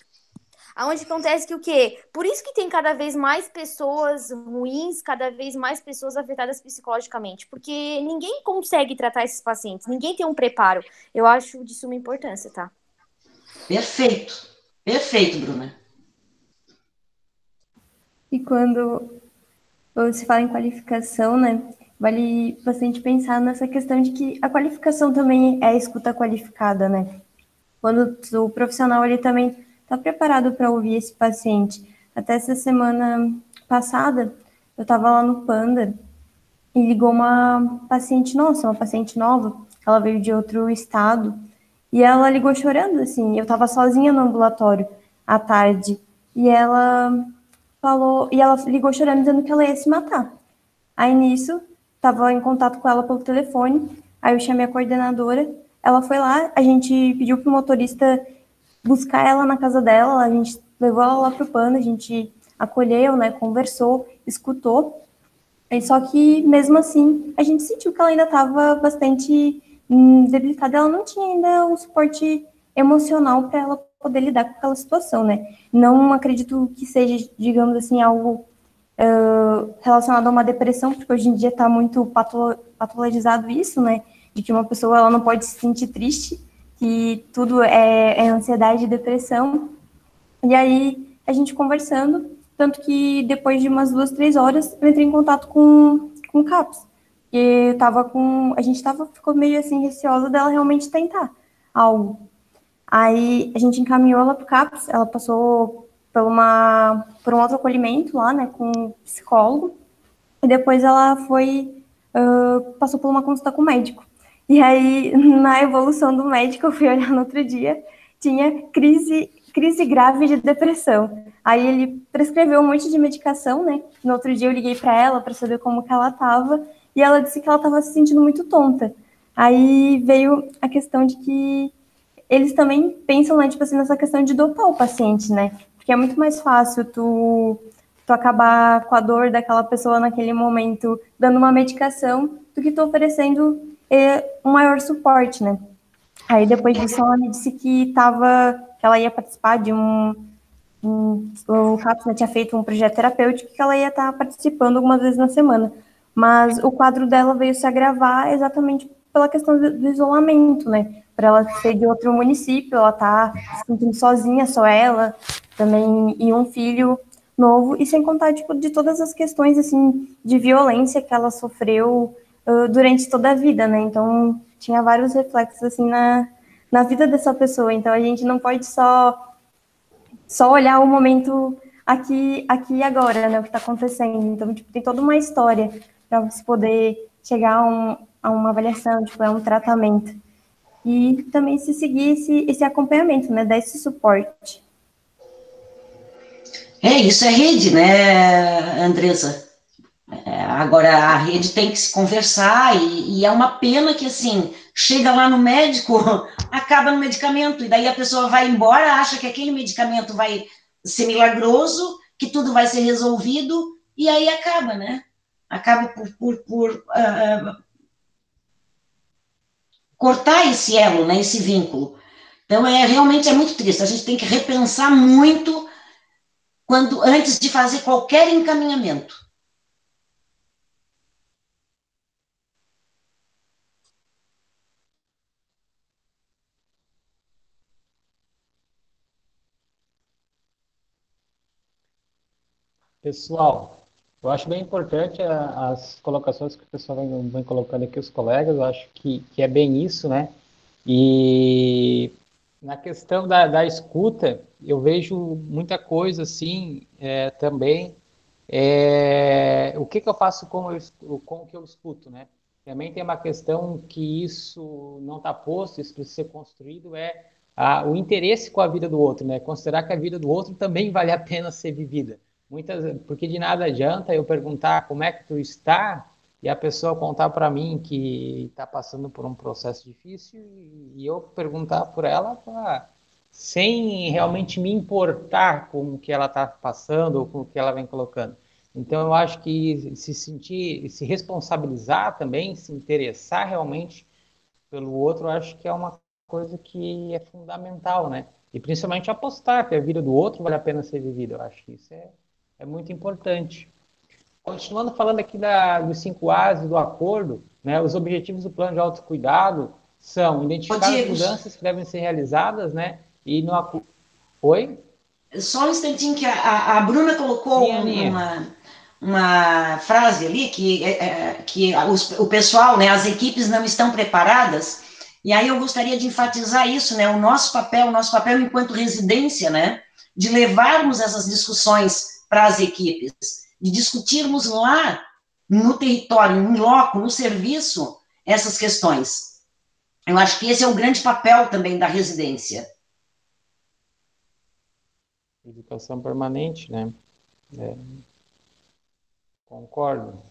Aonde acontece que o quê? Por isso que tem cada vez mais pessoas ruins, cada vez mais pessoas afetadas psicologicamente, porque ninguém consegue tratar esses pacientes, ninguém tem um preparo. Eu acho de suma importância, tá? Perfeito. Perfeito, Bruna. E quando se fala em qualificação, né, vale bastante pensar nessa questão de que a qualificação também é a escuta qualificada, né? Quando o profissional ele também está preparado para ouvir esse paciente. Até essa semana passada, eu estava lá no Panda e ligou uma paciente nossa, uma paciente nova, ela veio de outro estado, e ela ligou chorando, assim, eu estava sozinha no ambulatório à tarde, e ela ligou chorando dizendo que ela ia se matar. Aí nisso, estava em contato com ela pelo telefone, aí eu chamei a coordenadora, ela foi lá, a gente pediu pro motorista buscar ela na casa dela, a gente levou ela lá pro Panda, a gente acolheu, né, conversou, escutou, e só que mesmo assim, a gente sentiu que ela ainda estava bastante debilitada, ela não tinha ainda um suporte emocional para ela poder lidar com aquela situação, né? Não acredito que seja, digamos assim, algo relacionado a uma depressão, porque hoje em dia está muito patologizado isso, né? De que uma pessoa ela não pode se sentir triste, que tudo é ansiedade e depressão. E aí, a gente conversando, tanto que depois de umas 2, 3 horas, eu entrei em contato com o CAPS. E a gente ficou meio assim, receosa dela realmente tentar algo. Aí, a gente encaminhou ela para o CAPS, ela passou por um outro acolhimento lá, né, com um psicólogo, e depois ela passou por uma consulta com o médico. E aí, na evolução do médico, eu fui olhar no outro dia, tinha crise grave de depressão. Aí ele prescreveu um monte de medicação, né? No outro dia eu liguei para ela para saber como que ela estava, e ela disse que ela estava se sentindo muito tonta. Aí veio a questão de que eles também pensam, né, tipo assim, nessa questão de dopar o paciente, né? Porque é muito mais fácil tu acabar com a dor daquela pessoa naquele momento dando uma medicação do que tu oferecendo um maior suporte, né? Aí depois disso ela me disse que ela ia participar de o CAPS, né, tinha feito um projeto terapêutico que ela ia estar participando algumas vezes na semana. Mas o quadro dela veio se agravar exatamente pela questão do isolamento, né? Para ela ser de outro município, ela tá se sentindo sozinha, só ela, também, e um filho novo, e sem contar, tipo, de todas as questões, assim, de violência que ela sofreu durante toda a vida, né? Então, tinha vários reflexos, assim, na vida dessa pessoa. Então, a gente não pode só olhar o momento aqui e agora, né? O que está acontecendo. Então, tipo, tem toda uma história para você poder chegar a uma avaliação, tipo, a um tratamento. E também se seguir esse acompanhamento, né? Dar esse suporte. Isso é rede, né, Andresa? Agora, a rede tem que se conversar e é uma pena que, assim, chega lá no médico, acaba no medicamento, e daí a pessoa vai embora, acha que aquele medicamento vai ser milagroso, que tudo vai ser resolvido, e aí acaba, né? Acaba por cortar esse elo, né, esse vínculo. Então, realmente é muito triste. A gente tem que repensar muito antes de fazer qualquer encaminhamento. Pessoal, eu acho bem importante as colocações que o pessoal vem colocando aqui, os colegas, eu acho que é bem isso, né? E na questão da escuta, eu vejo muita coisa assim também. O que eu faço com o que eu escuto, né? Também tem uma questão que isso não está posto, isso precisa ser construído, o interesse com a vida do outro, né? Considerar que a vida do outro também vale a pena ser vivida. Porque de nada adianta eu perguntar como é que tu está e a pessoa contar para mim que está passando por um processo difícil e eu perguntar por ela sem realmente me importar com o que ela está passando ou com o que ela vem colocando. Então, eu acho que se responsabilizar também, se interessar realmente pelo outro, eu acho que é uma coisa que é fundamental, né? E principalmente apostar que a vida do outro vale a pena ser vivida. Eu acho que isso é muito importante. Continuando falando aqui dos 5 As e do acordo, né? Os objetivos do plano de autocuidado são identificar as mudanças que devem ser realizadas, né? E no Oi? Só um instantinho que a Bruna colocou uma frase ali que o pessoal, né, as equipes não estão preparadas, e aí eu gostaria de enfatizar isso, né, o nosso papel enquanto residência, né, de levarmos essas discussões para as equipes, de discutirmos lá no território, em loco, no serviço, essas questões. Eu acho que esse é o grande papel também da residência. Educação permanente, né? Concordo.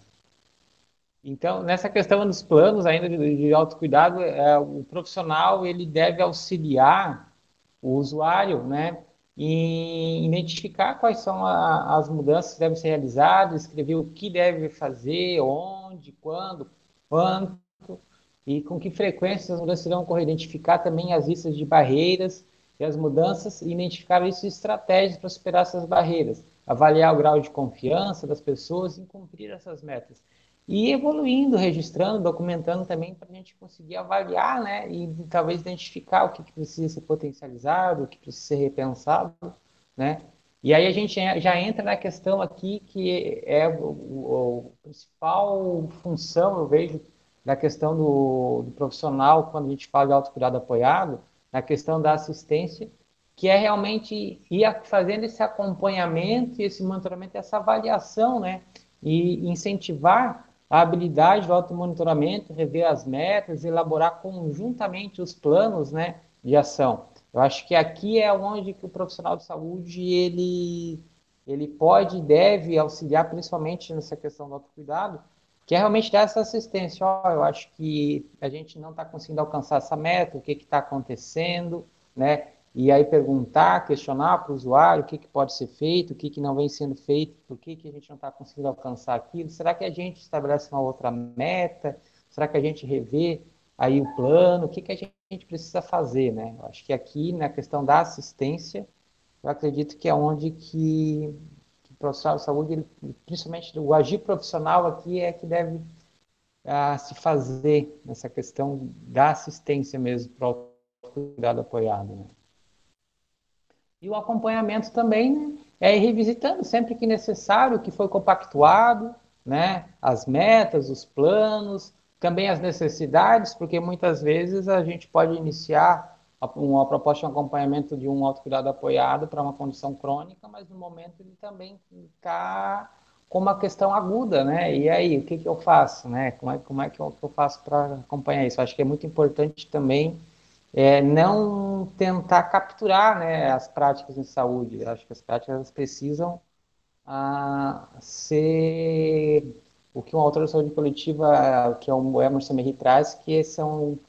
Então, nessa questão dos planos ainda de autocuidado, o profissional ele deve auxiliar o usuário, né, em identificar quais são as mudanças que devem ser realizadas, escrever o que deve fazer, onde, quando, quanto e com que frequência as mudanças irão ocorrer. Identificar também as listas de barreiras e as mudanças e identificar isso estratégias para superar essas barreiras, avaliar o grau de confiança das pessoas em cumprir essas metas. E evoluindo, registrando, documentando também para a gente conseguir avaliar, né? E talvez identificar o que precisa ser potencializado, o que precisa ser repensado, né? E aí a gente já entra na questão aqui que é a principal função, eu vejo, da questão do profissional, quando a gente fala de autocuidado apoiado, na questão da assistência, que é realmente ir fazendo esse acompanhamento, esse monitoramento, essa avaliação, né? E incentivar a habilidade do automonitoramento, rever as metas, elaborar conjuntamente os planos, né, de ação. Eu acho que aqui é onde que o profissional de saúde ele pode e deve auxiliar, principalmente nessa questão do autocuidado, que é realmente dar essa assistência. Eu acho que a gente não está conseguindo alcançar essa meta, o que está acontecendo, né? E aí perguntar, questionar para o usuário o que pode ser feito, o que não vem sendo feito, por que a gente não está conseguindo alcançar aquilo. Será que a gente estabelece uma outra meta? Será que a gente revê aí o plano? O que a gente precisa fazer, né? Eu acho que aqui, na questão da assistência, eu acredito que é onde que o profissional de saúde, principalmente o agir profissional aqui, é que deve se fazer nessa questão da assistência mesmo para o cuidado apoiado, né? E o acompanhamento também, né, é ir revisitando sempre que necessário o que foi compactuado, né, as metas, os planos, também as necessidades, porque muitas vezes a gente pode iniciar uma proposta de acompanhamento de um autocuidado apoiado para uma condição crônica, mas no momento ele também está como uma questão aguda, né? E aí, o que que eu faço, né? Como é que eu faço para acompanhar isso? Acho que é muito importante também não tentar capturar, né, as práticas em saúde. Acho que as práticas elas precisam ser o que um autor de saúde coletiva, que é o Emerson Merri traz, que são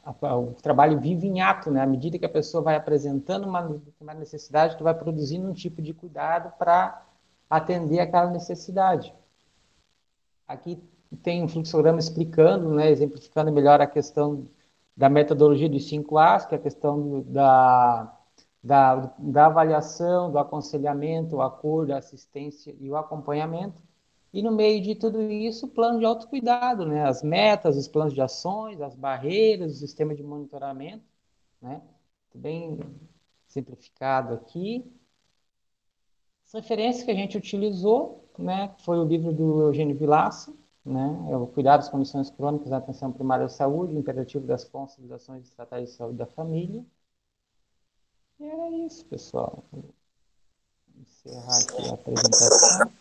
o trabalho vive em ato, né? À medida que a pessoa vai apresentando uma necessidade, tu vai produzindo um tipo de cuidado para atender aquela necessidade. Aqui tem um fluxograma explicando, né, exemplificando melhor a questão da metodologia dos 5 A's, que é a questão da avaliação, do aconselhamento, o acordo, a assistência e o acompanhamento. E no meio de tudo isso, o plano de autocuidado, né? As metas, os planos de ações, as barreiras, o sistema de monitoramento, né? Bem simplificado aqui. As referências que a gente utilizou, né, foi o livro do Eugênio Vilaça, né, é o Cuidado das Condições Crônicas da Atenção Primária à Saúde, o Imperativo das Consolidações de Estratégias de Saúde da Família. E era isso, pessoal. Vou encerrar aqui a apresentação.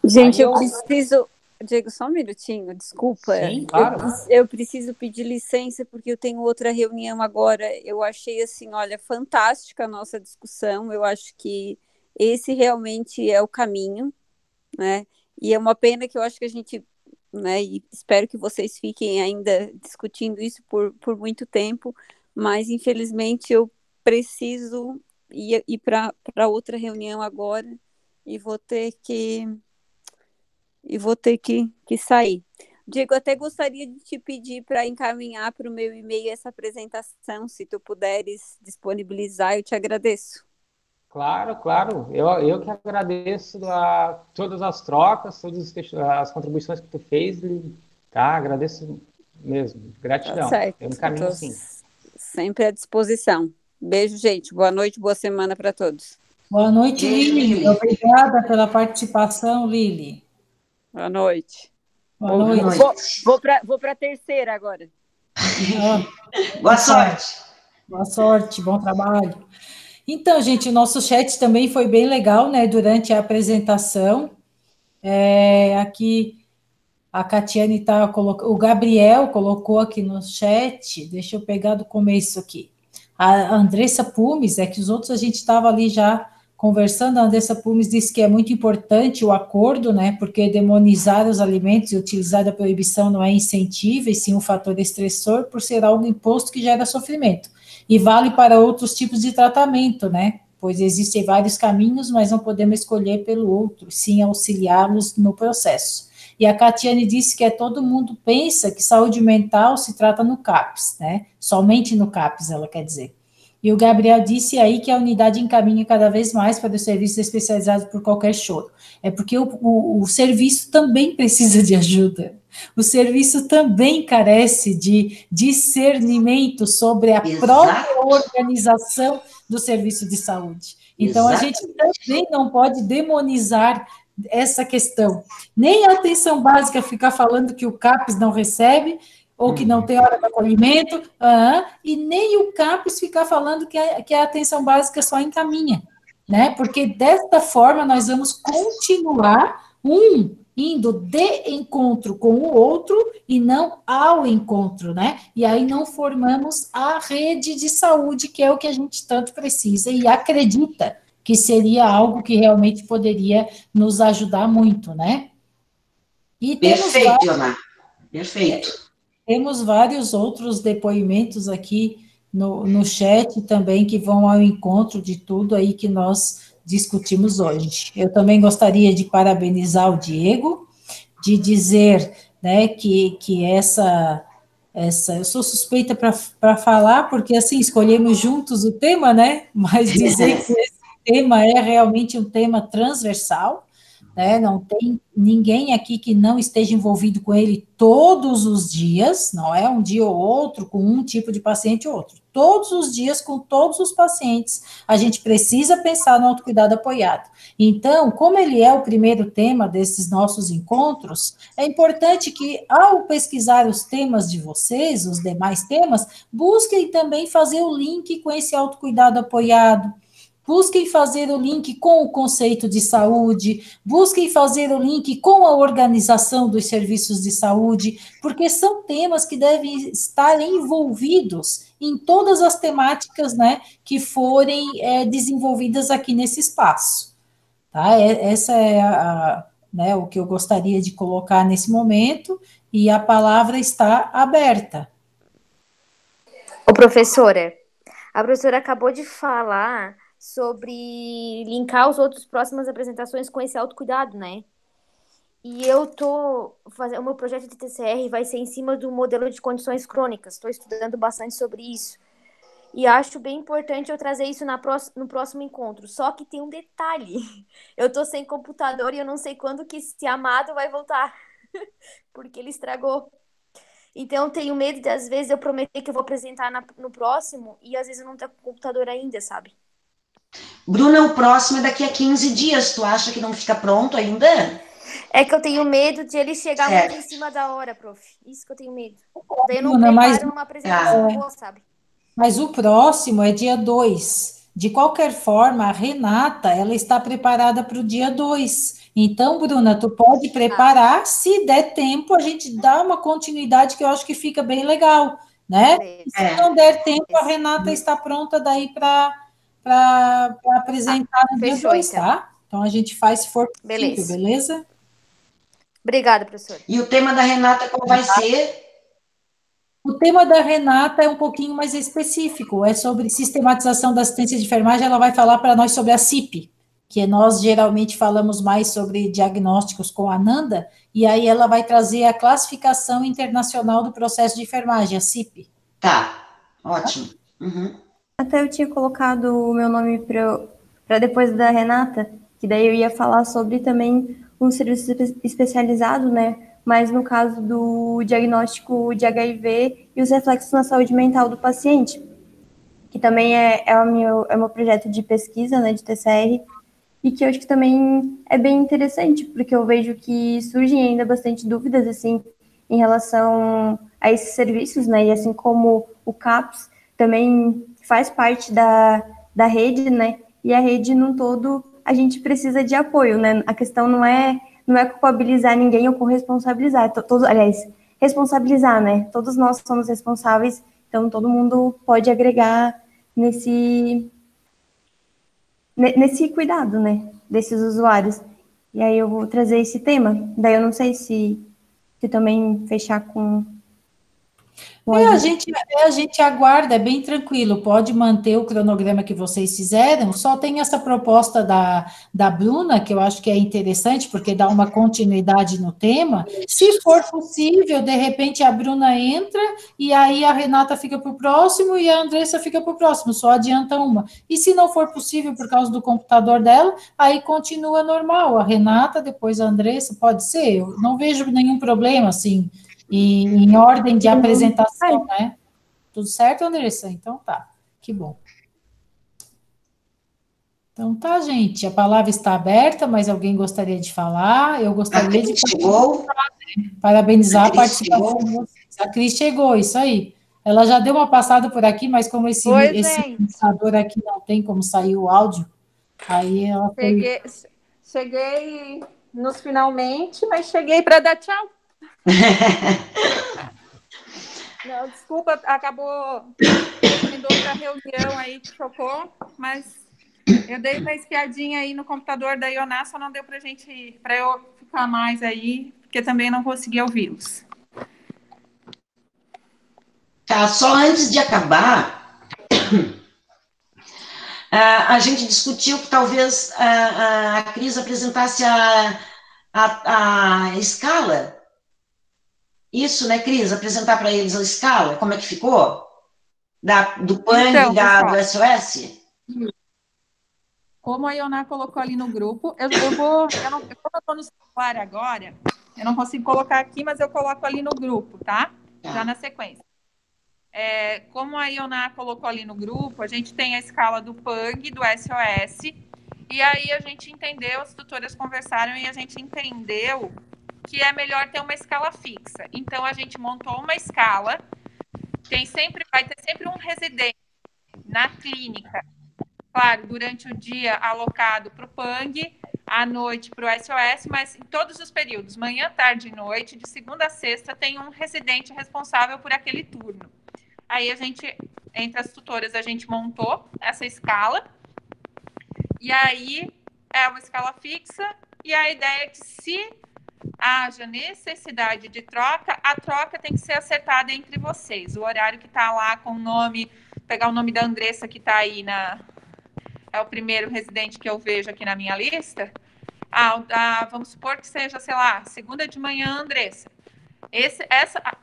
Gente, eu preciso... Diego, só um minutinho, desculpa. Sim, claro. Eu preciso pedir licença, porque eu tenho outra reunião agora. Eu achei, assim, olha, fantástica a nossa discussão. Eu acho que esse realmente é o caminho, né? E é uma pena que eu acho que a gente, né, e espero que vocês fiquem ainda discutindo isso por muito tempo, mas infelizmente eu preciso ir para outra reunião agora e vou ter que sair. Diego, até gostaria de te pedir para encaminhar para o meu e-mail essa apresentação, se tu puderes disponibilizar, eu te agradeço. Claro, claro. Eu que agradeço a todas as trocas, todas as contribuições que tu fez, tá? Agradeço mesmo. Gratidão. Tá certo. Eu encaminho sim. Sempre à disposição. Beijo, gente. Boa noite, boa semana para todos. Boa noite, Lili. Obrigada pela participação, Lili. Boa noite. Boa noite. Vou para a terceira agora. Boa sorte. Boa sorte, bom trabalho. Então, gente, o nosso chat também foi bem legal, né, durante a apresentação. Aqui a Catiane está colocando, o Gabriel colocou aqui no chat, deixa eu pegar do começo aqui. A Andressa Pumes, que os outros a gente estava ali já conversando, a Andressa Pumes disse que é muito importante o acordo, né, porque demonizar os alimentos e utilizar a proibição não é incentivo, e sim um fator estressor, por ser algo imposto que gera sofrimento. E vale para outros tipos de tratamento, né, pois existem vários caminhos, mas não podemos escolher pelo outro, sim auxiliá-los no processo. E a Catiane disse que todo mundo pensa que saúde mental se trata no CAPS, né, somente no CAPS, ela quer dizer. E o Gabriel disse aí que a unidade encaminha cada vez mais para os serviços especializados por qualquer choro. É porque o serviço também precisa de ajuda. O serviço também carece de discernimento sobre a própria organização do serviço de saúde. Então, a gente também não pode demonizar essa questão. Nem a atenção básica ficar falando que o CAPS não recebe, ou que não tem hora de acolhimento, e nem o CAPS ficar falando que a atenção básica só encaminha, né? Porque desta forma nós vamos continuar indo de encontro com o outro e não ao encontro, né? E aí não formamos a rede de saúde, que é o que a gente tanto precisa e acredita que seria algo que realmente poderia nos ajudar muito, né? E perfeito, Ana. Perfeito. Temos vários outros depoimentos aqui no chat também que vão ao encontro de tudo aí que nós discutimos hoje. Eu também gostaria de parabenizar o Diego, de dizer, né, que essa eu sou suspeita para falar, porque assim, escolhemos juntos o tema, né, mas dizer que esse tema é realmente um tema transversal, né, não tem ninguém aqui que não esteja envolvido com ele todos os dias, não é um dia ou outro, com um tipo de paciente ou outro. Todos os dias, com todos os pacientes, a gente precisa pensar no autocuidado apoiado. Então, como ele é o primeiro tema desses nossos encontros, é importante que, ao pesquisar os temas de vocês, os demais temas, busquem também fazer o link com esse autocuidado apoiado, busquem fazer o link com o conceito de saúde, busquem fazer o link com a organização dos serviços de saúde, porque são temas que devem estar envolvidos em todas as temáticas, né, que forem desenvolvidas aqui nesse espaço. Tá? Essa é né, o que eu gostaria de colocar nesse momento, e a palavra está aberta. Ô, professora, a professora acabou de falar sobre linkar os outros próximas apresentações com esse autocuidado, né? E eu tô fazendo, o meu projeto de TCR vai ser em cima do modelo de condições crônicas. Estou estudando bastante sobre isso. E acho bem importante eu trazer isso no próximo encontro. Só que tem um detalhe. Eu tô sem computador e eu não sei quando que esse amado vai voltar. Porque ele estragou. Então, eu tenho medo de, às vezes, eu prometer que eu vou apresentar no próximo e, às vezes, eu não tenho computador ainda, sabe? Bruna, o próximo é daqui a 15 dias. Tu acha que não fica pronto ainda? É que eu tenho medo de ele chegar Certo. muito em cima da hora, prof. Isso que eu tenho medo. Daí eu não Bruna, preparo uma apresentação boa, sabe? Mas o próximo é dia 2. De qualquer forma, a Renata, ela está preparada para o dia 2. Então, Bruna, tu pode preparar, se der tempo, a gente dá uma continuidade que eu acho que fica bem legal, né? E se não der tempo, a Renata está pronta daí para apresentar no dia 2, então. tá? Então, a gente faz se for possível, beleza? Obrigada, professora. E o tema da Renata qual vai ser? O tema da Renata é um pouquinho mais específico, é sobre sistematização da assistência de enfermagem. Ela vai falar para nós sobre a CIP, que nós geralmente falamos mais sobre diagnósticos com a Ananda, e aí ela vai trazer a classificação internacional do processo de enfermagem, a CIP. Tá, ótimo. Uhum. Até eu tinha colocado o meu nome para depois da Renata, que daí eu ia falar sobre também um serviço especializado, né? Mas no caso do diagnóstico de HIV e os reflexos na saúde mental do paciente, que também é o meu projeto de pesquisa, né, de TCR, e que eu acho que também é bem interessante, porque eu vejo que surgem ainda bastante dúvidas, assim, em relação a esses serviços, né, e assim como o CAPS também faz parte da rede, né, e a rede num todo, a gente precisa de apoio, né, a questão não é culpabilizar ninguém ou corresponsabilizar, aliás, responsabilizar, né, todos nós somos responsáveis, então todo mundo pode agregar nesse cuidado, né, desses usuários. E aí eu vou trazer esse tema, daí eu não sei se também fechar com a gente aguarda, é bem tranquilo, pode manter o cronograma que vocês fizeram, só tem essa proposta da Bruna, que eu acho que é interessante, porque dá uma continuidade no tema. Se for possível, de repente a Bruna entra, e aí a Renata fica para o próximo, e a Andressa fica para o próximo, só adianta uma. E se não for possível, por causa do computador dela, aí continua normal, a Renata, depois a Andressa, pode ser, eu não vejo nenhum problema, assim, em ordem de apresentação, né? Tudo certo, Andressa? Então tá, que bom. Então tá, gente, a palavra está aberta, mas alguém gostaria de falar? Eu gostaria de parabenizar a participação de vocês. A Cris chegou, isso aí. Ela já deu uma passada por aqui, mas como esse computador aqui não tem como sair o áudio, aí ela foi... Cheguei nos finalmente, mas cheguei para dar tchau. Não, desculpa, acabou indo outra reunião aí que chocou, mas eu dei uma espiadinha aí no computador da Ioná, só não deu para eu ficar mais aí, porque também não consegui ouvi-los. Tá, só antes de acabar, a gente discutiu que talvez a Cris apresentasse a escala. Isso, né, Cris? Apresentar para eles a escala, como é que ficou? Do PANG então, do SOS? Como a Ioná colocou ali no grupo, eu não estou no celular agora, eu não consigo colocar aqui, mas eu coloco ali no grupo, tá? Já na sequência. Como a Ioná colocou ali no grupo, a gente tem a escala do PANG, do SOS, e aí a gente entendeu, as tutoras conversaram e a gente entendeu que é melhor ter uma escala fixa. Então, a gente montou uma escala, vai ter sempre um residente na clínica claro, durante o dia alocado para o PANG, à noite para o SOS, mas em todos os períodos, manhã, tarde e noite, de segunda a sexta, tem um residente responsável por aquele turno. Aí a gente, entre as tutoras, a gente montou essa escala, e aí é uma escala fixa, e a ideia é que se haja necessidade de troca, a troca tem que ser acertada entre vocês. O horário que está lá com o nome, pegar o nome da Andressa que está aí é o primeiro residente que eu vejo aqui na minha lista. Vamos supor que seja, sei lá, segunda de manhã, Andressa.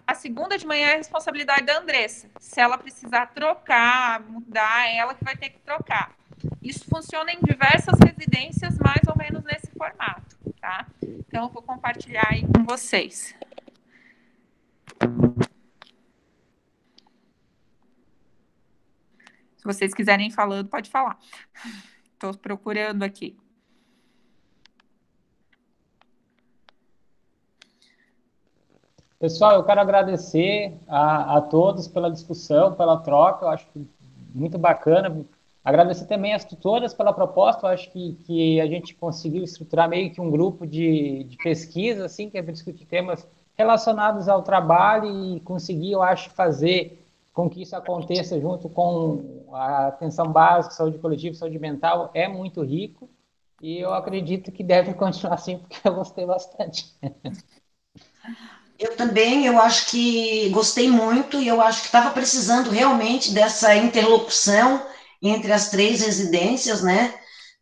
A segunda de manhã é a responsabilidade da Andressa. Se ela precisar trocar, mudar, é ela que vai ter que trocar. Isso funciona em diversas residências, mais ou menos nesse formato, tá? Então, eu vou compartilhar aí com vocês. Se vocês quiserem ir falando, pode falar. Estou procurando aqui. Pessoal, eu quero agradecer a todos pela discussão, pela troca, eu acho que muito bacana. Agradecer também às tutoras pela proposta, eu acho que a gente conseguiu estruturar meio que um grupo de pesquisa, assim, que é para discutir temas relacionados ao trabalho e conseguir, eu acho, fazer com que isso aconteça junto com a atenção básica, saúde coletiva, saúde mental, é muito rico e eu acredito que deve continuar assim, porque eu gostei bastante. Eu também, eu acho que gostei muito e eu acho que estava precisando realmente dessa interlocução entre as 3 residências, né?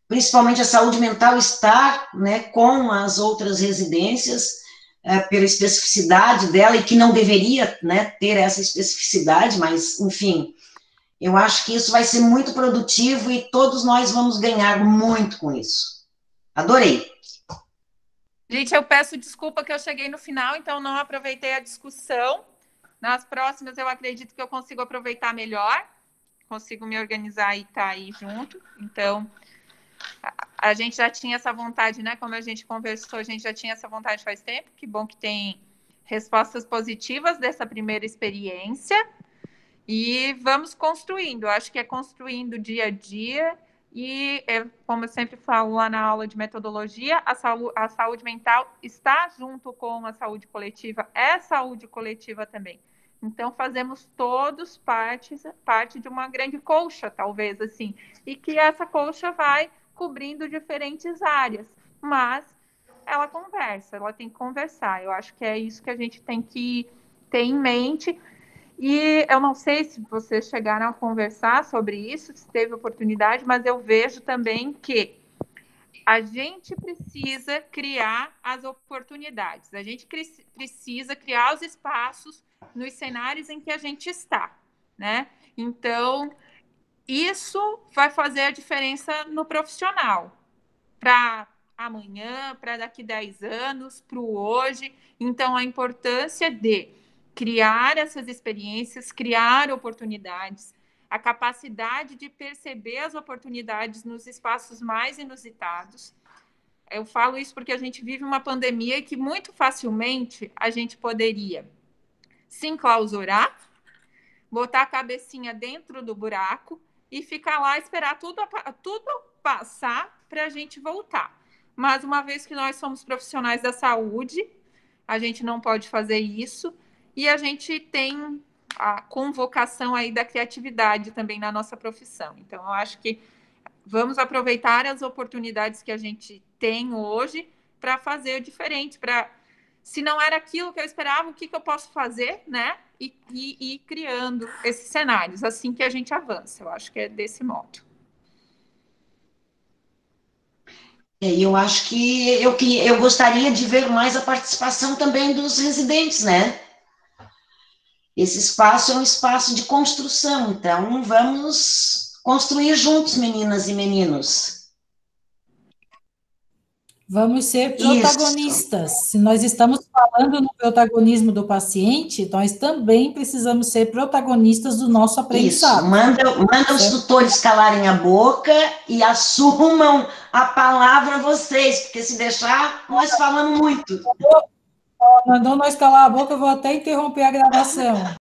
Principalmente a saúde mental estar, né, com as outras residências, pela especificidade dela, e que não deveria, né, ter essa especificidade, mas, enfim, eu acho que isso vai ser muito produtivo e todos nós vamos ganhar muito com isso. Adorei. Gente, eu peço desculpa que eu cheguei no final, então não aproveitei a discussão. Nas próximas, eu acredito que eu consigo aproveitar melhor, consigo me organizar e estar aí junto. Então, a gente já tinha essa vontade, né? Como a gente conversou, a gente já tinha essa vontade faz tempo. Que bom que tem respostas positivas dessa primeira experiência. E vamos construindo. Acho que é construindo dia a dia. E, como eu sempre falo lá na aula de metodologia, a saúde mental está junto com a saúde coletiva, é saúde coletiva também. Então, fazemos todos parte de uma grande colcha, talvez, assim, e que essa colcha vai cobrindo diferentes áreas, mas ela conversa, ela tem que conversar. Eu acho que é isso que a gente tem que ter em mente. E eu não sei se vocês chegaram a conversar sobre isso, se teve oportunidade, mas eu vejo também que a gente precisa criar as oportunidades, a gente precisa criar os espaços nos cenários em que a gente está, né? Então, isso vai fazer a diferença no profissional, para amanhã, para daqui 10 anos, para o hoje. Então, a importância de criar essas experiências, criar oportunidades, a capacidade de perceber as oportunidades nos espaços mais inusitados. Eu falo isso porque a gente vive uma pandemia que muito facilmente a gente poderia se enclausurar, botar a cabecinha dentro do buraco e ficar lá, esperar tudo passar para a gente voltar. Mas uma vez que nós somos profissionais da saúde, a gente não pode fazer isso. E a gente tem a convocação aí da criatividade também na nossa profissão. Então, eu acho que vamos aproveitar as oportunidades que a gente tem hoje para fazer diferente, se não era aquilo que eu esperava, o que eu posso fazer, né? E ir criando esses cenários, assim que a gente avança. Eu acho que é desse modo. E eu acho que eu gostaria de ver mais a participação também dos residentes, né? Esse espaço é um espaço de construção, então vamos construir juntos, meninas e meninos. Vamos ser protagonistas. Isso. Se nós estamos falando no protagonismo do paciente, nós também precisamos ser protagonistas do nosso aprendizado. Isso, manda os tutores calarem a boca e assumam a palavra vocês, porque se deixar, nós falamos muito. Mandou nós calar a boca, eu vou até interromper a gravação.